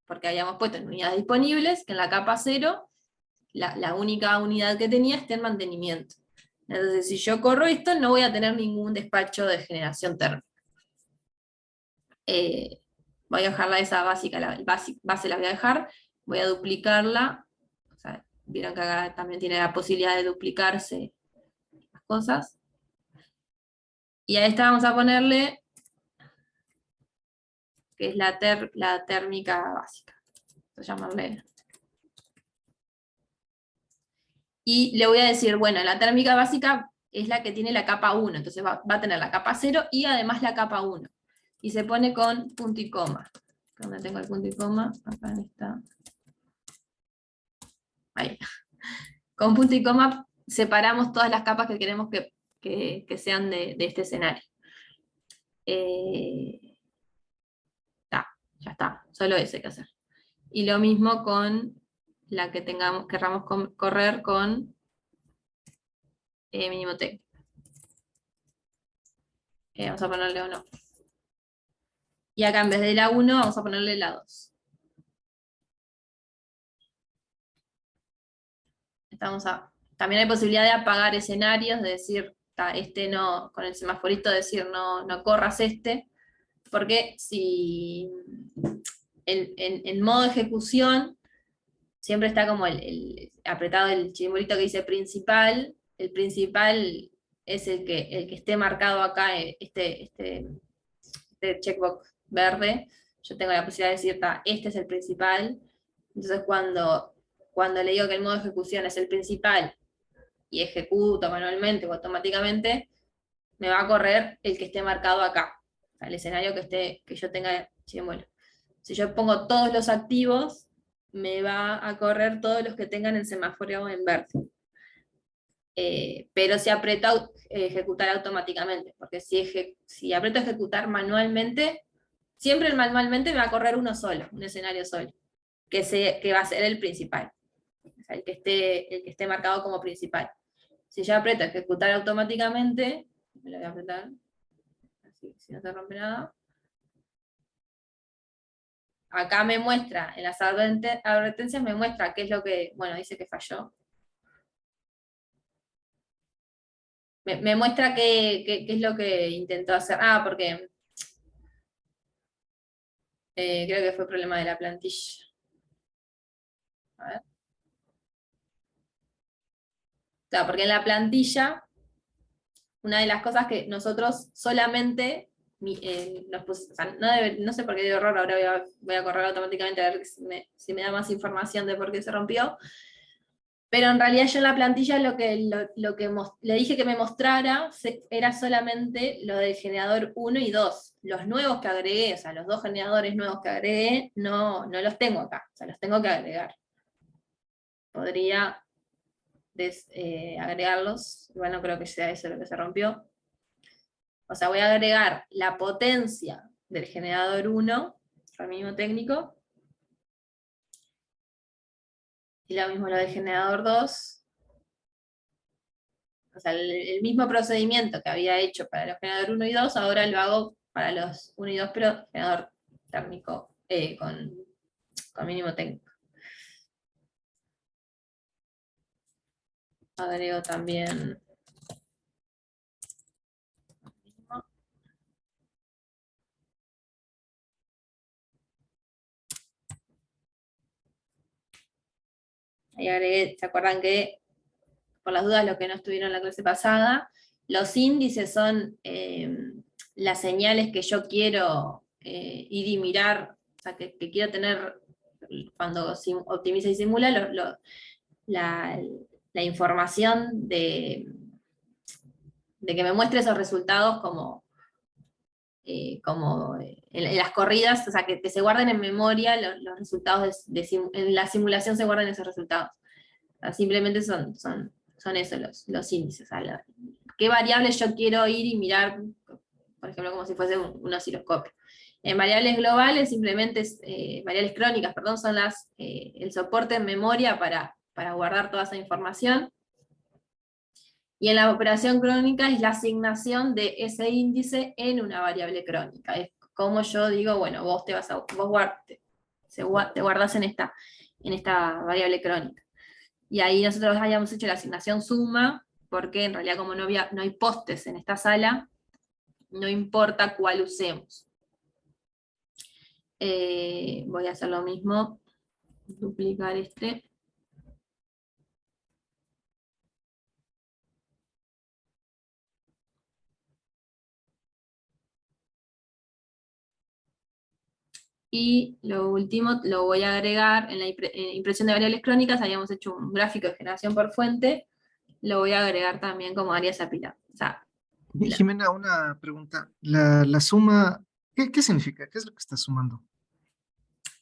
Porque habíamos puesto en unidades disponibles, que en la capa 0, la única unidad que tenía está en mantenimiento. Entonces, si yo corro esto, no voy a tener ningún despacho de generación térmica. Voy a dejarla esa básica, la base la voy a dejar, voy a duplicarla. O sea, vieron que acá también tiene la posibilidad de duplicarse las cosas. Y a esta vamos a ponerle, que es la térmica básica. Voy a llamarle. Y le voy a decir, bueno, la térmica básica es la que tiene la capa 1, entonces va a tener la capa 0 y además la capa 1. Y se pone con punto y coma. ¿Dónde tengo el punto y coma? Acá está. Ahí. Con punto y coma separamos todas las capas que queremos que sean de este escenario. Ya está, solo eso hay que hacer. Y lo mismo con la que querramos correr con mínimo técnico. Vamos a ponerle 1. Y acá en vez de la 1 vamos a ponerle la 2. También hay posibilidad de apagar escenarios, de decir, este no, con el semaforito decir no corras este, porque si en modo ejecución siempre está como apretado el simbolito que dice principal. El principal es el que esté marcado acá, este checkbox verde. Yo tengo la posibilidad de decir, este es el principal. Entonces cuando le digo que el modo de ejecución es el principal y ejecuto manualmente o automáticamente, me va a correr el que esté marcado acá, o sea, el escenario que yo tenga símbolo. Si yo pongo todos los activos, me va a correr todos los que tengan el semáforo en verde. Pero si aprieto ejecutar automáticamente, porque si aprieto ejecutar manualmente, siempre el manualmente me va a correr uno solo, un escenario solo, que va a ser el principal, o sea, el que esté marcado como principal. Si yo aprieto ejecutar automáticamente, me lo voy a apretar, así, si no se rompe nada. Acá me muestra, en las advertencias me muestra qué es lo que, bueno, dice que falló. Me muestra qué es lo que intentó hacer. Porque creo que fue problema de la plantilla. A ver. Claro, porque en la plantilla, una de las cosas que nosotros solamente, no sé por qué dio error, ahora voy a correr automáticamente a ver si me da más información de por qué se rompió. Pero en realidad yo en la plantilla lo que le dije que me mostrara era solamente lo del generador 1 y 2. Los nuevos que agregué, o sea, los 2 generadores nuevos que agregué, no los tengo acá, o sea, los tengo que agregar. Podría agregarlos, igual no creo que sea eso lo que se rompió. O sea, voy a agregar la potencia del generador 1, al mínimo técnico, y lo mismo lo del generador 2. o sea, el mismo procedimiento que había hecho para los generadores 1 y 2, ahora lo hago para los 1 y 2, pero generador térmico con mínimo técnico. Agrego también ahí agregué, ¿se acuerdan que, por las dudas, los que no estuvieron en la clase pasada, los índices son las señales que yo quiero ir y mirar, o sea, que quiero tener cuando optimiza y simula la información de que me muestre esos resultados como en las corridas, o sea, que se guarden en memoria los resultados, en la simulación se guardan esos resultados. O sea, simplemente son esos los índices. O sea, qué variables yo quiero ir y mirar, por ejemplo, como si fuese un osciloscopio. En variables globales, simplemente, variables crónicas, perdón, son el soporte en memoria para guardar toda esa información. Y en la operación crónica es la asignación de ese índice en una variable crónica. Es como yo digo, bueno, vos te guardás en esta variable crónica. Y ahí nosotros habíamos hecho la asignación suma, porque en realidad como no hay postes en esta sala, no importa cuál usemos. Voy a hacer lo mismo, duplicar este. Y lo último lo voy a agregar en la impresión de variables crónicas, habíamos hecho un gráfico de generación por fuente, lo voy a agregar también como áreas apilado. O sea, Jimena, una pregunta. La suma, ¿qué significa? ¿Qué es lo que estás sumando?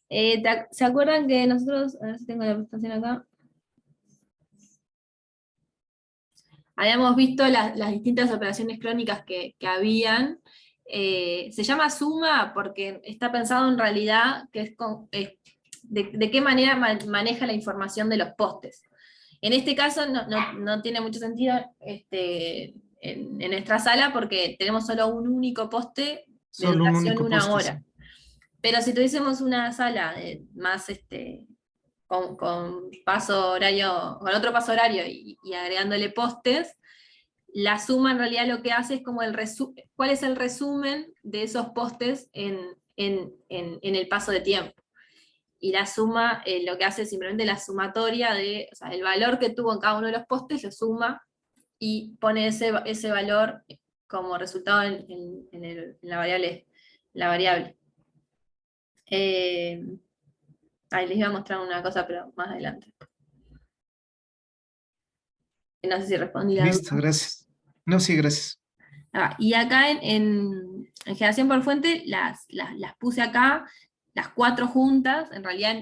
¿se acuerdan que nosotros, a ver si tengo la presentación acá, habíamos visto las distintas operaciones crónicas que habían? Se llama suma porque está pensado en realidad que es de qué manera maneja la información de los postes. En este caso no tiene mucho sentido en nuestra sala porque tenemos solo un único poste de Solo un duración único 1 poste, hora. Pero si tuviésemos una sala más con paso horario, con otro paso horario y agregándole postes, la suma en realidad lo que hace es como cuál es el resumen de esos postes en el paso de tiempo. Y la suma lo que hace es simplemente la sumatoria o sea, el valor que tuvo en cada uno de los postes, lo suma y pone ese valor como resultado en la variable. Ahí les iba a mostrar una cosa, pero más adelante. No sé si respondí la Listo, duda. gracias. No, sí, gracias. Y acá en generación por fuente las puse acá, las 4 juntas. En realidad,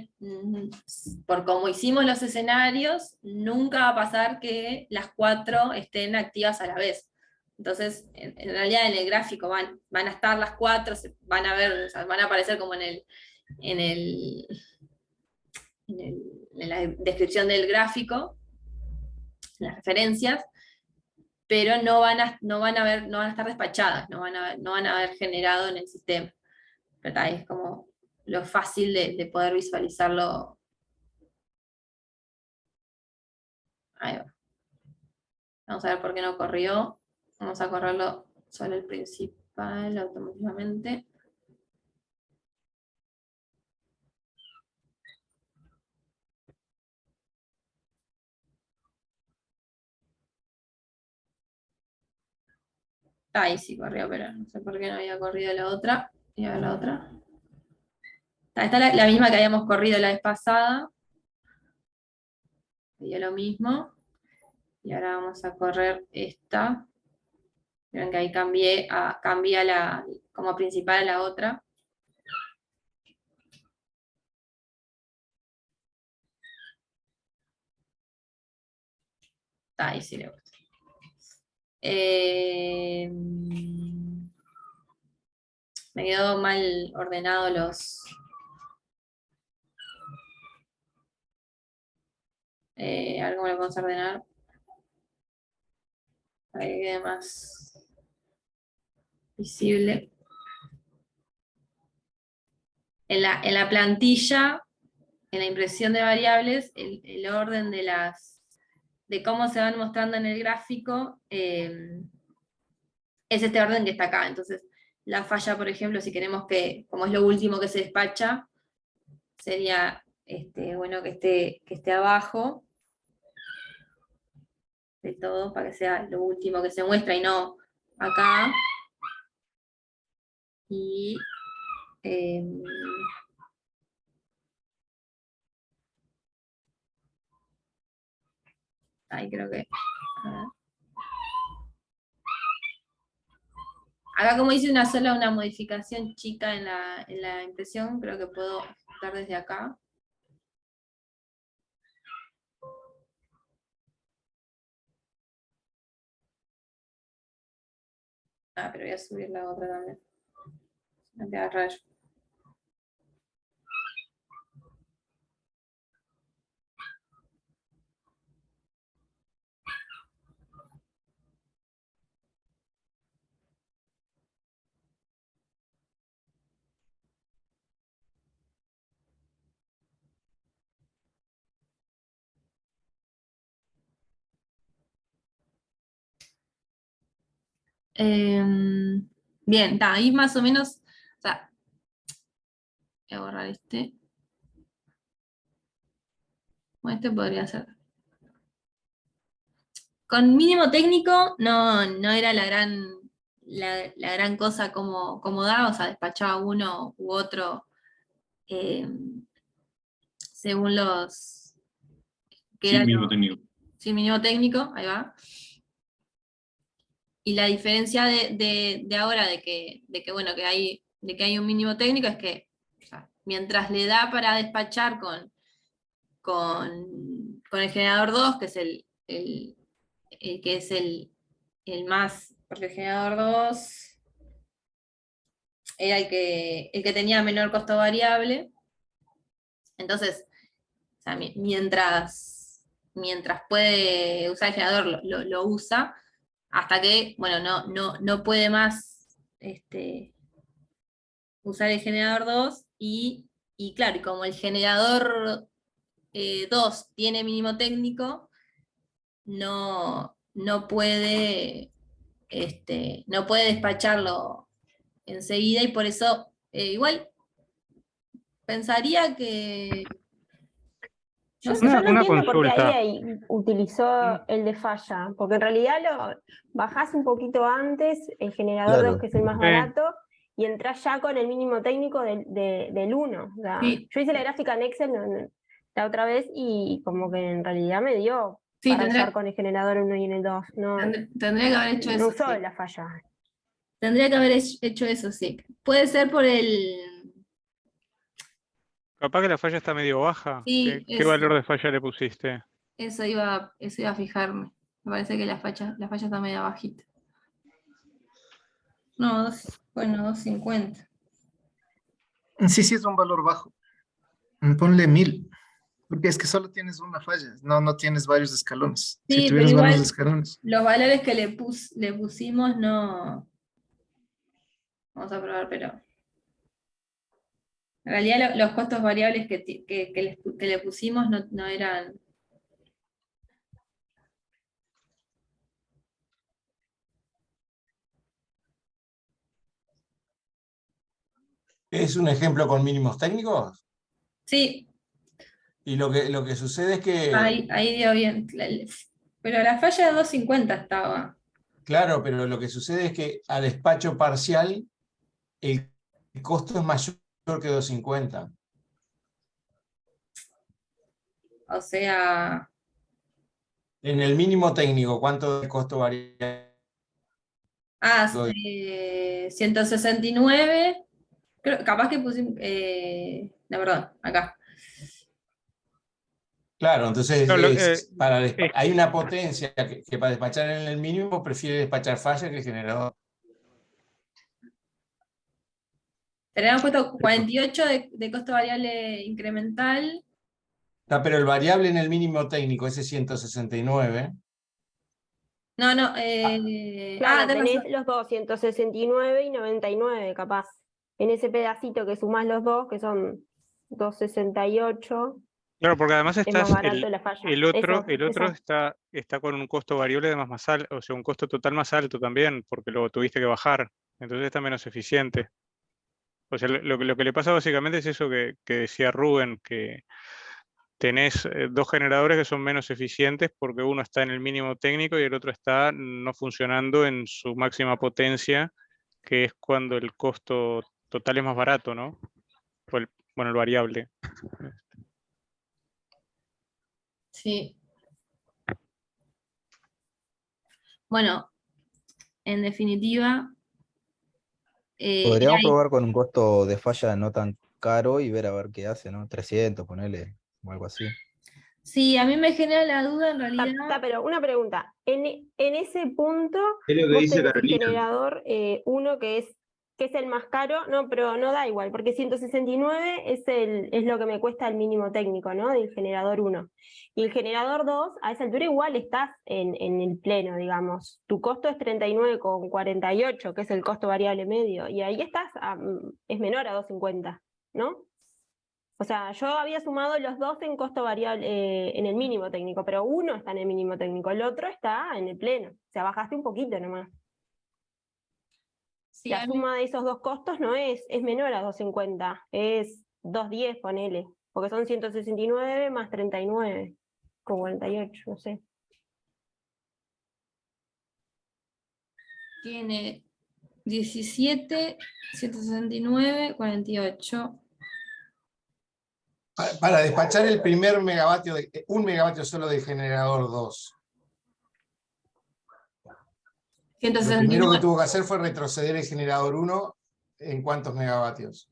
por como hicimos los escenarios, nunca va a pasar que las 4 estén activas a la vez. Entonces, en realidad en el gráfico van a estar las 4, van a ver, o sea, van a aparecer como en la descripción del gráfico, en las referencias, pero no van a estar despachadas, no van a haber generado en el sistema. Pero es como lo fácil de poder visualizarlo. Ahí va. Vamos a ver por qué no corrió. Vamos a correrlo solo el principal automáticamente. Ahí sí corrió, pero no sé por qué no había corrido la otra. Y a ver la otra. Esta es la misma que habíamos corrido la vez pasada. Dio lo mismo. Y ahora vamos a correr esta. Ven que ahí cambié como principal a la otra. Ahí sí le gusta. Me quedó mal ordenado a ver cómo lo podemos ordenar. para que quede más visible. En la plantilla, en la impresión de variables, el orden de cómo se van mostrando en el gráfico es este orden que está acá. Entonces, la falla, por ejemplo, si queremos que, como es lo último que se despacha, sería bueno que esté abajo de todo, para que sea lo último que se muestra y no acá. Y ahí creo que... a ver. Acá como hice una modificación chica en la impresión, creo que puedo ejecutar desde acá. Ah, pero voy a subir la otra también. Me queda rayo. Bien, ahí más o menos, o sea, voy a borrar este. Bueno, este podría ser. Con mínimo técnico no era la gran cosa como daba, o sea, despachaba uno u otro según los... que Sí, era mínimo técnico. sí, mínimo técnico, ahí va. Y la diferencia de ahora bueno, de que hay un mínimo técnico es que, o sea, mientras le da para despachar con el generador 2, que es el más, porque el generador 2 era el que tenía menor costo variable. Entonces, o sea, mientras puede usar el generador, lo usa, hasta que, bueno, no puede más usar el generador 2, y claro, y como el generador 2 tiene mínimo técnico, no puede despacharlo enseguida, y por eso igual pensaría que... Yo, no sé, yo no Una entiendo por qué consulta. ahí utilizó el de falla, porque en realidad lo bajás un poquito antes, el generador 2, Claro. que es el más Sí. barato, y entrás ya con el mínimo técnico del 1. O sea, Sí. yo hice la gráfica en Excel la otra vez y como que en realidad me dio Sí, para usar con el generador 1 y en el 2. No, tendría que haber hecho no eso. usó Sí. la falla. Tendría que haber hecho eso, sí. Puede ser por el... Capaz que la falla está medio baja. Sí, ¿Qué valor de falla le pusiste? eso iba a fijarme. Me parece que la falla está medio bajita. No, bueno, 250. Sí, sí, es un valor bajo. Ponle 1000, porque es que solo tienes una falla, no tienes varios escalones. Si Sí, pero tuvieras varios igual escalones. los valores que le pusimos no... Vamos a probar, pero... En realidad los costos variables que le pusimos no eran... ¿Es un ejemplo con mínimos técnicos? Sí, Y lo que sucede es que, ahí dio bien. Pero la falla de 250 estaba. claro, pero lo que sucede es que a despacho parcial el costo es mayor que 250. O sea, En el mínimo técnico, ¿cuánto de costo varía? 169. Capaz que pusimos... no, perdón, acá. Claro, entonces No, hay una potencia que para despachar en el mínimo prefiere despachar falla que el generador. Tenemos puesto 48 de costo variable incremental. Pero el variable en el mínimo técnico, ese 169, No, no. Claro, tenés tenés razón. los dos, 169 y 99, capaz. En ese pedacito que sumás los dos, que son 268, Claro, porque además es más estás barato la falla. el otro Eso. está con un costo variable además más alto, o sea, un costo total más alto también, porque lo tuviste que bajar. Entonces está menos eficiente. O sea, lo que le pasa básicamente es eso que decía Rubén, que tenés dos generadores que son menos eficientes porque uno está en el mínimo técnico y el otro está no funcionando en su máxima potencia, que es cuando el costo total es más barato, ¿no? Bueno, el variable. Sí. Bueno, en definitiva, Podríamos probar con un costo de falla no tan caro y ver a ver qué hace, ¿no? 300, ponerle, o algo así. sí, a mí me genera la duda en realidad. Pero una pregunta. En ese punto, Es lo que vos dice tenés el Carolina. generador 1 que es el más caro, no, pero no da igual, porque 169 es lo que me cuesta el mínimo técnico, ¿no? Del generador 1. Y el generador 2, a esa altura igual estás en el pleno, digamos. Tu costo es 39,48, que es el costo variable medio, y ahí estás, es menor a 250, ¿no? O sea, yo había sumado los dos en costo variable, en el mínimo técnico, pero uno está en el mínimo técnico, el otro está en el pleno. O sea, bajaste un poquito nomás. Sí, La suma de esos dos costos no es menor a 250, es 210, ponele, porque son 169 más 39, con 48, no sé. tiene 17, 169, 48. Para despachar el primer megavatio, un megavatio solo del generador 2. Lo primero que 169. tuvo que hacer fue retroceder el generador 1 en cuántos megavatios.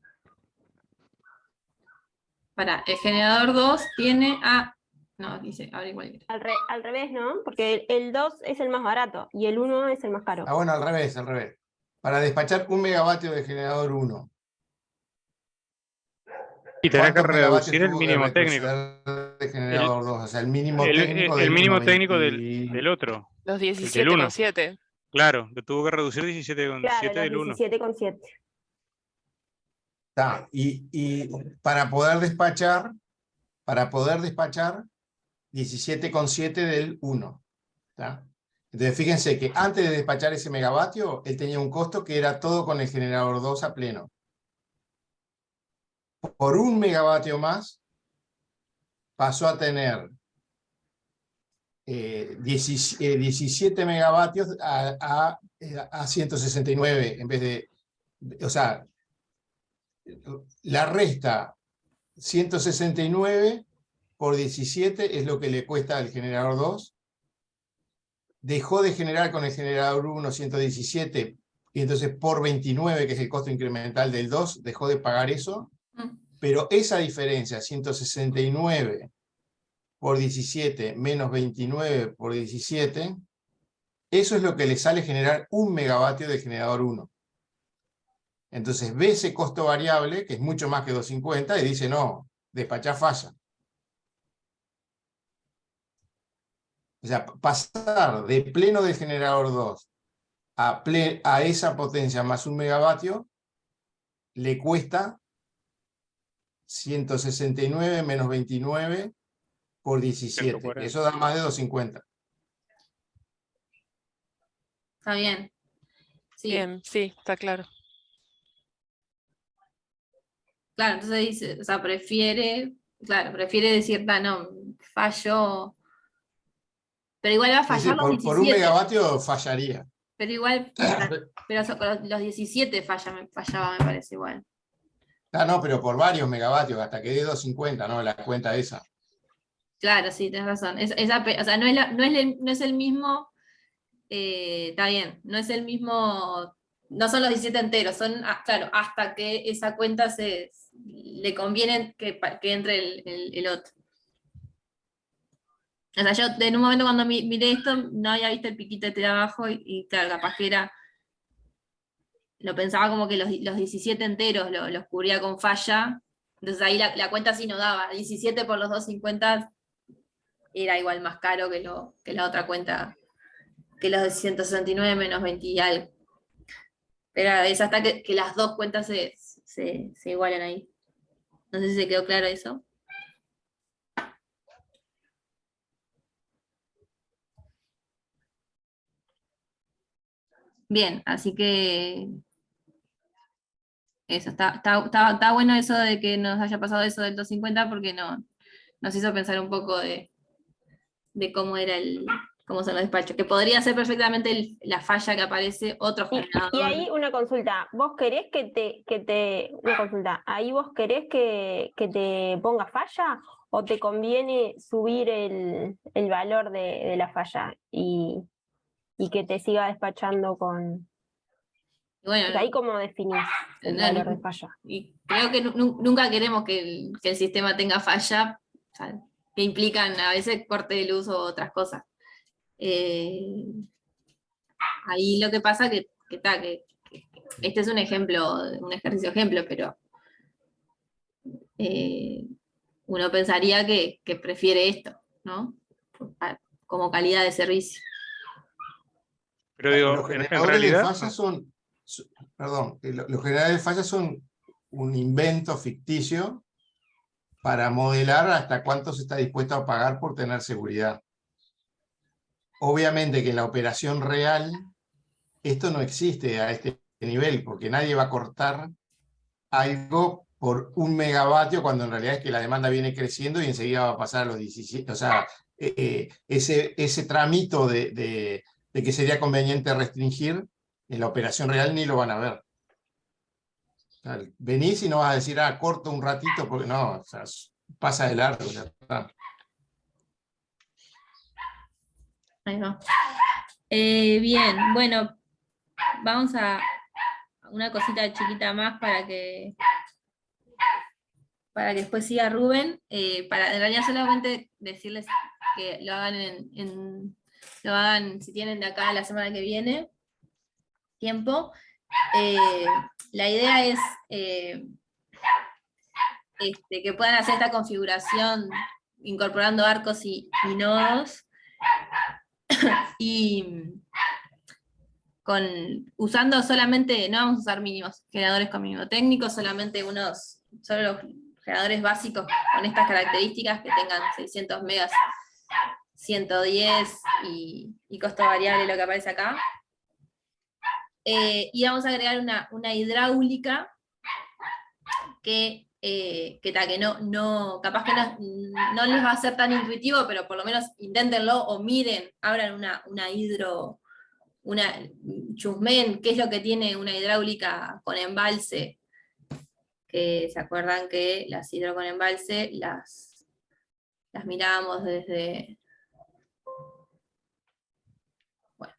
Para, el generador 2 tiene a. No, dice, ahora igual. Al revés, ¿no? Porque el 2 es el más barato y el 1 es el más caro. Ah, bueno, al revés, al revés. Para despachar un megavatio de generador 1. Y tenés que ¿Cuántos megavatios reducir el tuvo que mínimo técnico. retroceder de generador 2? O sea, el mínimo técnico El del mínimo 1. técnico del otro. Los El del 1. 17,7. Claro, lo tuvo que reducir 17,7 Claro, los del 1. 17,7. Y para poder despachar 17,7 del 1. ¿Tá? Entonces fíjense que antes de despachar ese megavatio, él tenía un costo que era todo con el generador 2 a pleno. Por un megavatio más, pasó a tener 17 megavatios a 169 en vez de, o sea, la resta 169 por 17 es lo que le cuesta al generador 2. Dejó de generar con el generador 1 117 y entonces por 29, que es el costo incremental del 2, dejó de pagar eso. Pero esa diferencia, 169 por 17 menos 29 por 17, eso es lo que le sale generar un megavatio de generador 1. Entonces ve ese costo variable, que es mucho más que 250, y dice, no, despachar falla. O sea, pasar de pleno de generador 2 a esa potencia más un megavatio, le cuesta 169 menos 29 por 17. 140. Eso da más de 250. Está bien. Sí. Bien, sí, está claro. Claro, entonces dice, o sea, prefiere decir, no, fallo. Pero igual va a Es decir, fallar los por un 17. megavatio fallaría. Pero igual, los 17 fallaba, me parece igual. Ah, no, pero por varios megavatios, hasta que dé 250, ¿no? La cuenta esa. Claro, sí, tenés razón. O sea, no es el mismo, está bien, no es el mismo, no son los 17 enteros, son, claro, hasta que esa cuenta le conviene que entre el otro. O sea, yo en un momento cuando miré esto, no había visto el piquito de abajo y claro, capaz que lo pensaba como que los 17 enteros los cubría con falla, entonces ahí la cuenta sí no daba, 17 por los 250 era igual más caro que la otra cuenta que los de 169 menos 20 y algo. Pero es hasta que las dos cuentas se igualan ahí. No sé si se quedó claro eso. Bien, así que eso, está bueno eso de que nos haya pasado eso del 250 porque nos hizo pensar un poco de cómo era cómo son los despachos, que podría ser perfectamente la falla que aparece otro generador. Y ahí una consulta, ¿vos querés una consulta, ahí vos querés que te ponga falla o te conviene subir el valor de la falla y que te siga despachando con... Bueno, O sea, ahí cómo definís el valor de falla. Y creo que nunca queremos que el sistema tenga falla, o sea, que implican a veces corte de luz o otras cosas. Ahí lo que pasa que este es un ejemplo, un ejercicio ejemplo, pero uno pensaría que prefiere esto, ¿no? Como calidad de servicio. Pero digo, Los en generadores de realidad, falla perdón, los generadores de falla son un invento ficticio para modelar hasta cuánto se está dispuesto a pagar por tener seguridad. Obviamente que en la operación real esto no existe a este nivel, porque nadie va a cortar algo por 1 megavatio cuando en realidad es que la demanda viene creciendo y enseguida va a pasar a los 17. O sea, ese tramito de que sería conveniente restringir, en la operación real ni lo van a ver. O sea, venís y no vas a decir, corto un ratito, porque no, o sea, pasa de largo. Ya está. Ahí va. Bien, bueno, vamos a una cosita chiquita más para que después siga Rubén. En realidad solamente decirles que lo hagan lo hagan si tienen de acá a la semana que viene tiempo. La idea es que puedan hacer esta configuración incorporando arcos y nodos y usando solamente, no vamos a usar generadores con mínimo técnico, solo los generadores básicos con estas características que tengan 600 megas, 110 y costo variable, lo que aparece acá. Y vamos a agregar una hidráulica que capaz que no les va a ser tan intuitivo, pero por lo menos inténtenlo o miren, abran chusmen, qué es lo que tiene una hidráulica con embalse, que se acuerdan que las hidro con embalse las mirábamos desde... Bueno.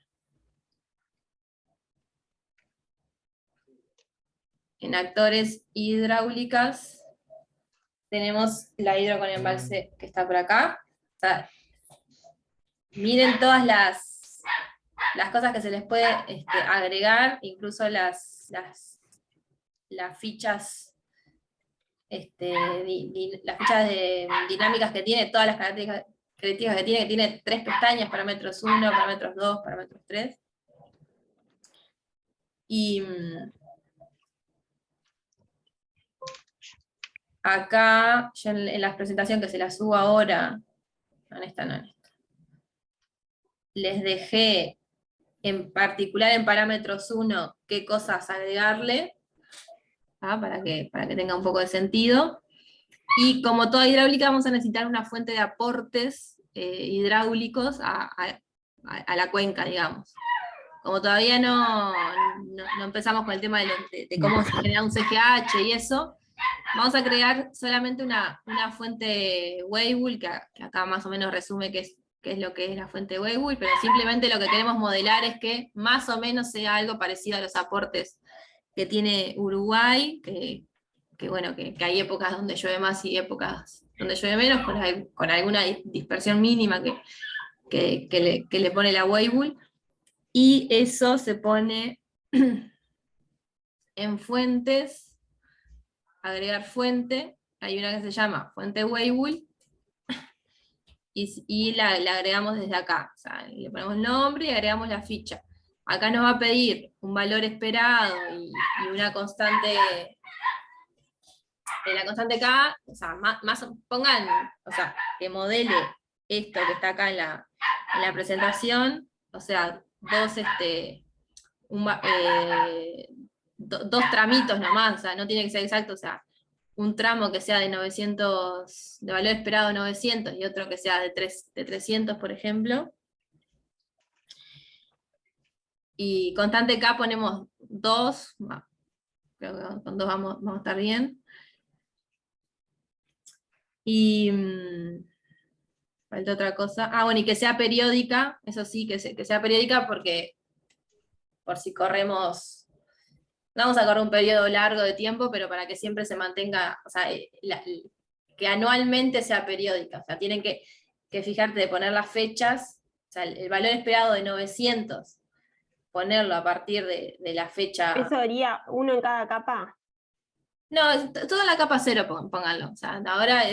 En actores hidráulicas tenemos la hidro con embalse que está por acá. O sea, miren todas las cosas que se les puede agregar, incluso las fichas las fichas dinámicas que tiene, todas las características que tiene 3 pestañas, parámetros 1, parámetros 2, parámetros 3. Y acá, yo en la presentación que se la subo ahora, no en esta, les dejé en particular en parámetros 1 qué cosas agregarle, para que tenga un poco de sentido. Y como toda hidráulica vamos a necesitar una fuente de aportes hidráulicos a la cuenca, digamos. Como todavía no empezamos con el tema de cómo se genera un CGH y eso, vamos a crear solamente una fuente Weibull, que acá más o menos resume qué es lo que es la fuente Weibull, pero simplemente lo que queremos modelar es que más o menos sea algo parecido a los aportes que tiene Uruguay, que bueno, que hay épocas donde llueve más y épocas donde llueve menos, con alguna dispersión mínima que le pone la Weibull, y eso se pone en fuentes, agregar fuente, hay una que se llama fuente Weibull, y le agregamos desde acá. O sea, le ponemos el nombre y agregamos la ficha. Acá nos va a pedir un valor esperado y una constante. La constante acá, o sea, pongan, o sea, que modele esto que está acá en la presentación, o sea, dos tramitos nomás, o sea, no tiene que ser exacto, o sea, un tramo que sea de 900, de valor esperado 900 y otro que sea de 300, por ejemplo. Y constante K ponemos 2, creo que con 2 vamos a estar bien. Y falta otra cosa. Ah, bueno, y que sea periódica, eso sí, que sea periódica porque por si corremos, no vamos a correr un periodo largo de tiempo, pero para que siempre se mantenga, o sea, que anualmente sea periódica. O sea, tienen que fijarte de poner las fechas, o sea, el valor esperado de 900, ponerlo a partir de la fecha. ¿Eso haría uno en cada capa? No, toda la capa 0 pónganlo. O sea, ahora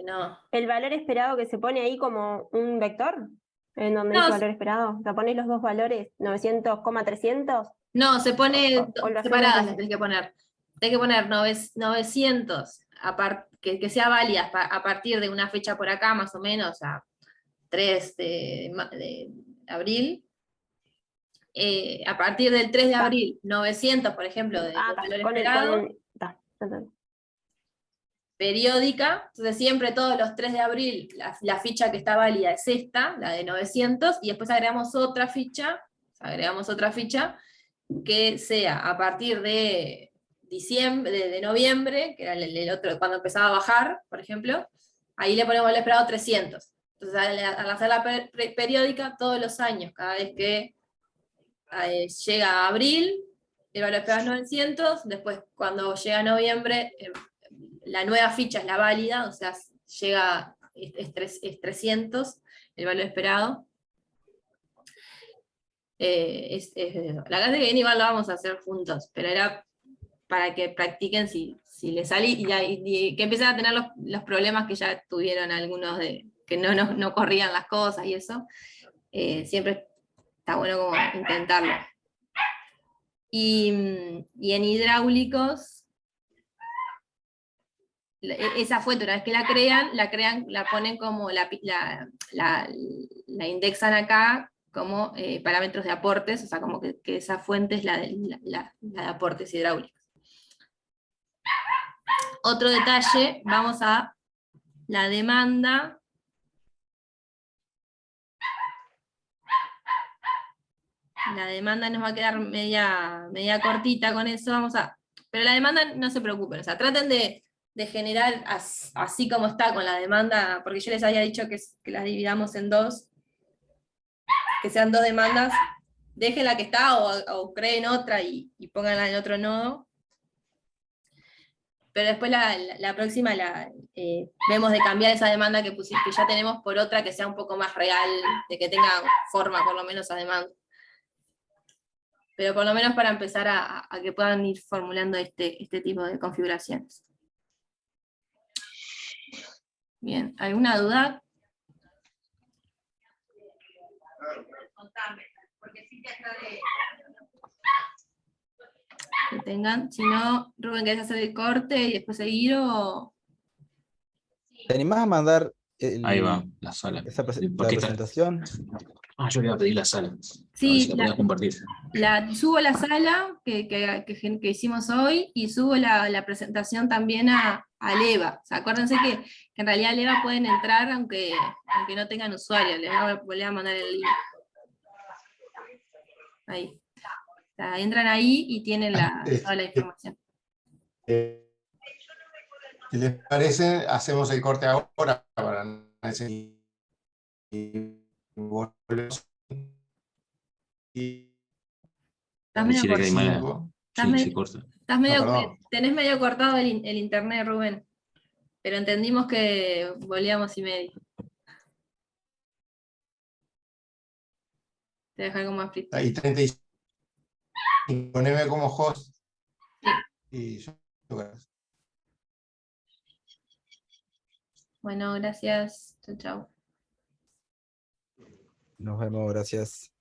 no. ¿El valor esperado que se pone ahí como un vector? En donde No, dice valor esperado. O sea, ponés los dos valores, 900,300. No, se pone O lo hacemos separadas, juntos. tenés que poner. Tenés que poner 900, que sea válida a partir de una fecha por acá, más o menos, o sea, 3 de abril. A partir del 3 de abril, 900, por ejemplo, de valor esperado. Periódica, entonces siempre todos los 3 de abril la ficha que está válida es esta, la de 900, y después agregamos otra ficha que sea a partir de diciembre, de noviembre, que era el otro, cuando empezaba a bajar, por ejemplo, ahí le ponemos el esperado 300. Entonces al hacer la periódica, todos los años, cada vez que llega a abril, el valor esperado es 900, después cuando llega a noviembre, la nueva ficha es la válida, o sea, llega, es 300 el valor esperado. La clase que viene igual la vamos a hacer juntos, pero era para que practiquen si les sale y que empiecen a tener los problemas que ya tuvieron algunos de que no corrían las cosas y eso. Siempre está bueno como intentarlo. Y en hidráulicos, esa fuente, una vez que la ponen como, la indexan acá como parámetros de aportes, o sea, como que esa fuente es la de aportes hidráulicos. Otro detalle, vamos a la demanda. La demanda nos va a quedar media cortita con eso, pero la demanda no se preocupen, o sea, traten de generar así como está con la demanda, porque yo les había dicho que las dividamos en dos, que sean dos demandas, dejen la que está o creen otra y pónganla en otro nodo. Pero después la próxima vemos de cambiar esa demanda que ya tenemos por otra que sea un poco más real, de que tenga forma por lo menos esa demanda. Pero por lo menos para empezar a que puedan ir formulando este tipo de configuraciones. Bien, ¿alguna duda? Contame, porque sí te aclaré. Que tengan, si no, Rubén, ¿querés hacer el corte y después seguir o...? ¿Te animás a mandar Ahí va, la sala. la ¿Por qué está? presentación? Yo le iba a pedir la sala. Sí, si la podías compartir. Subo la sala que hicimos hoy y subo la presentación también a Leva. O sea, acuérdense que en realidad a Leva pueden entrar aunque no tengan usuario. Les voy a mandar el link. Ahí. O sea, entran ahí y tienen toda la información. ¿Qué les parece? Hacemos el corte ahora para seguir. Tenés medio cortado el internet, Rubén, pero entendimos que volvíamos y medio. Te dejar como explico. Ahí 35. Poneme como host. Sí. Y yo. Bueno, gracias. Chau, chau. Nos vemos, gracias.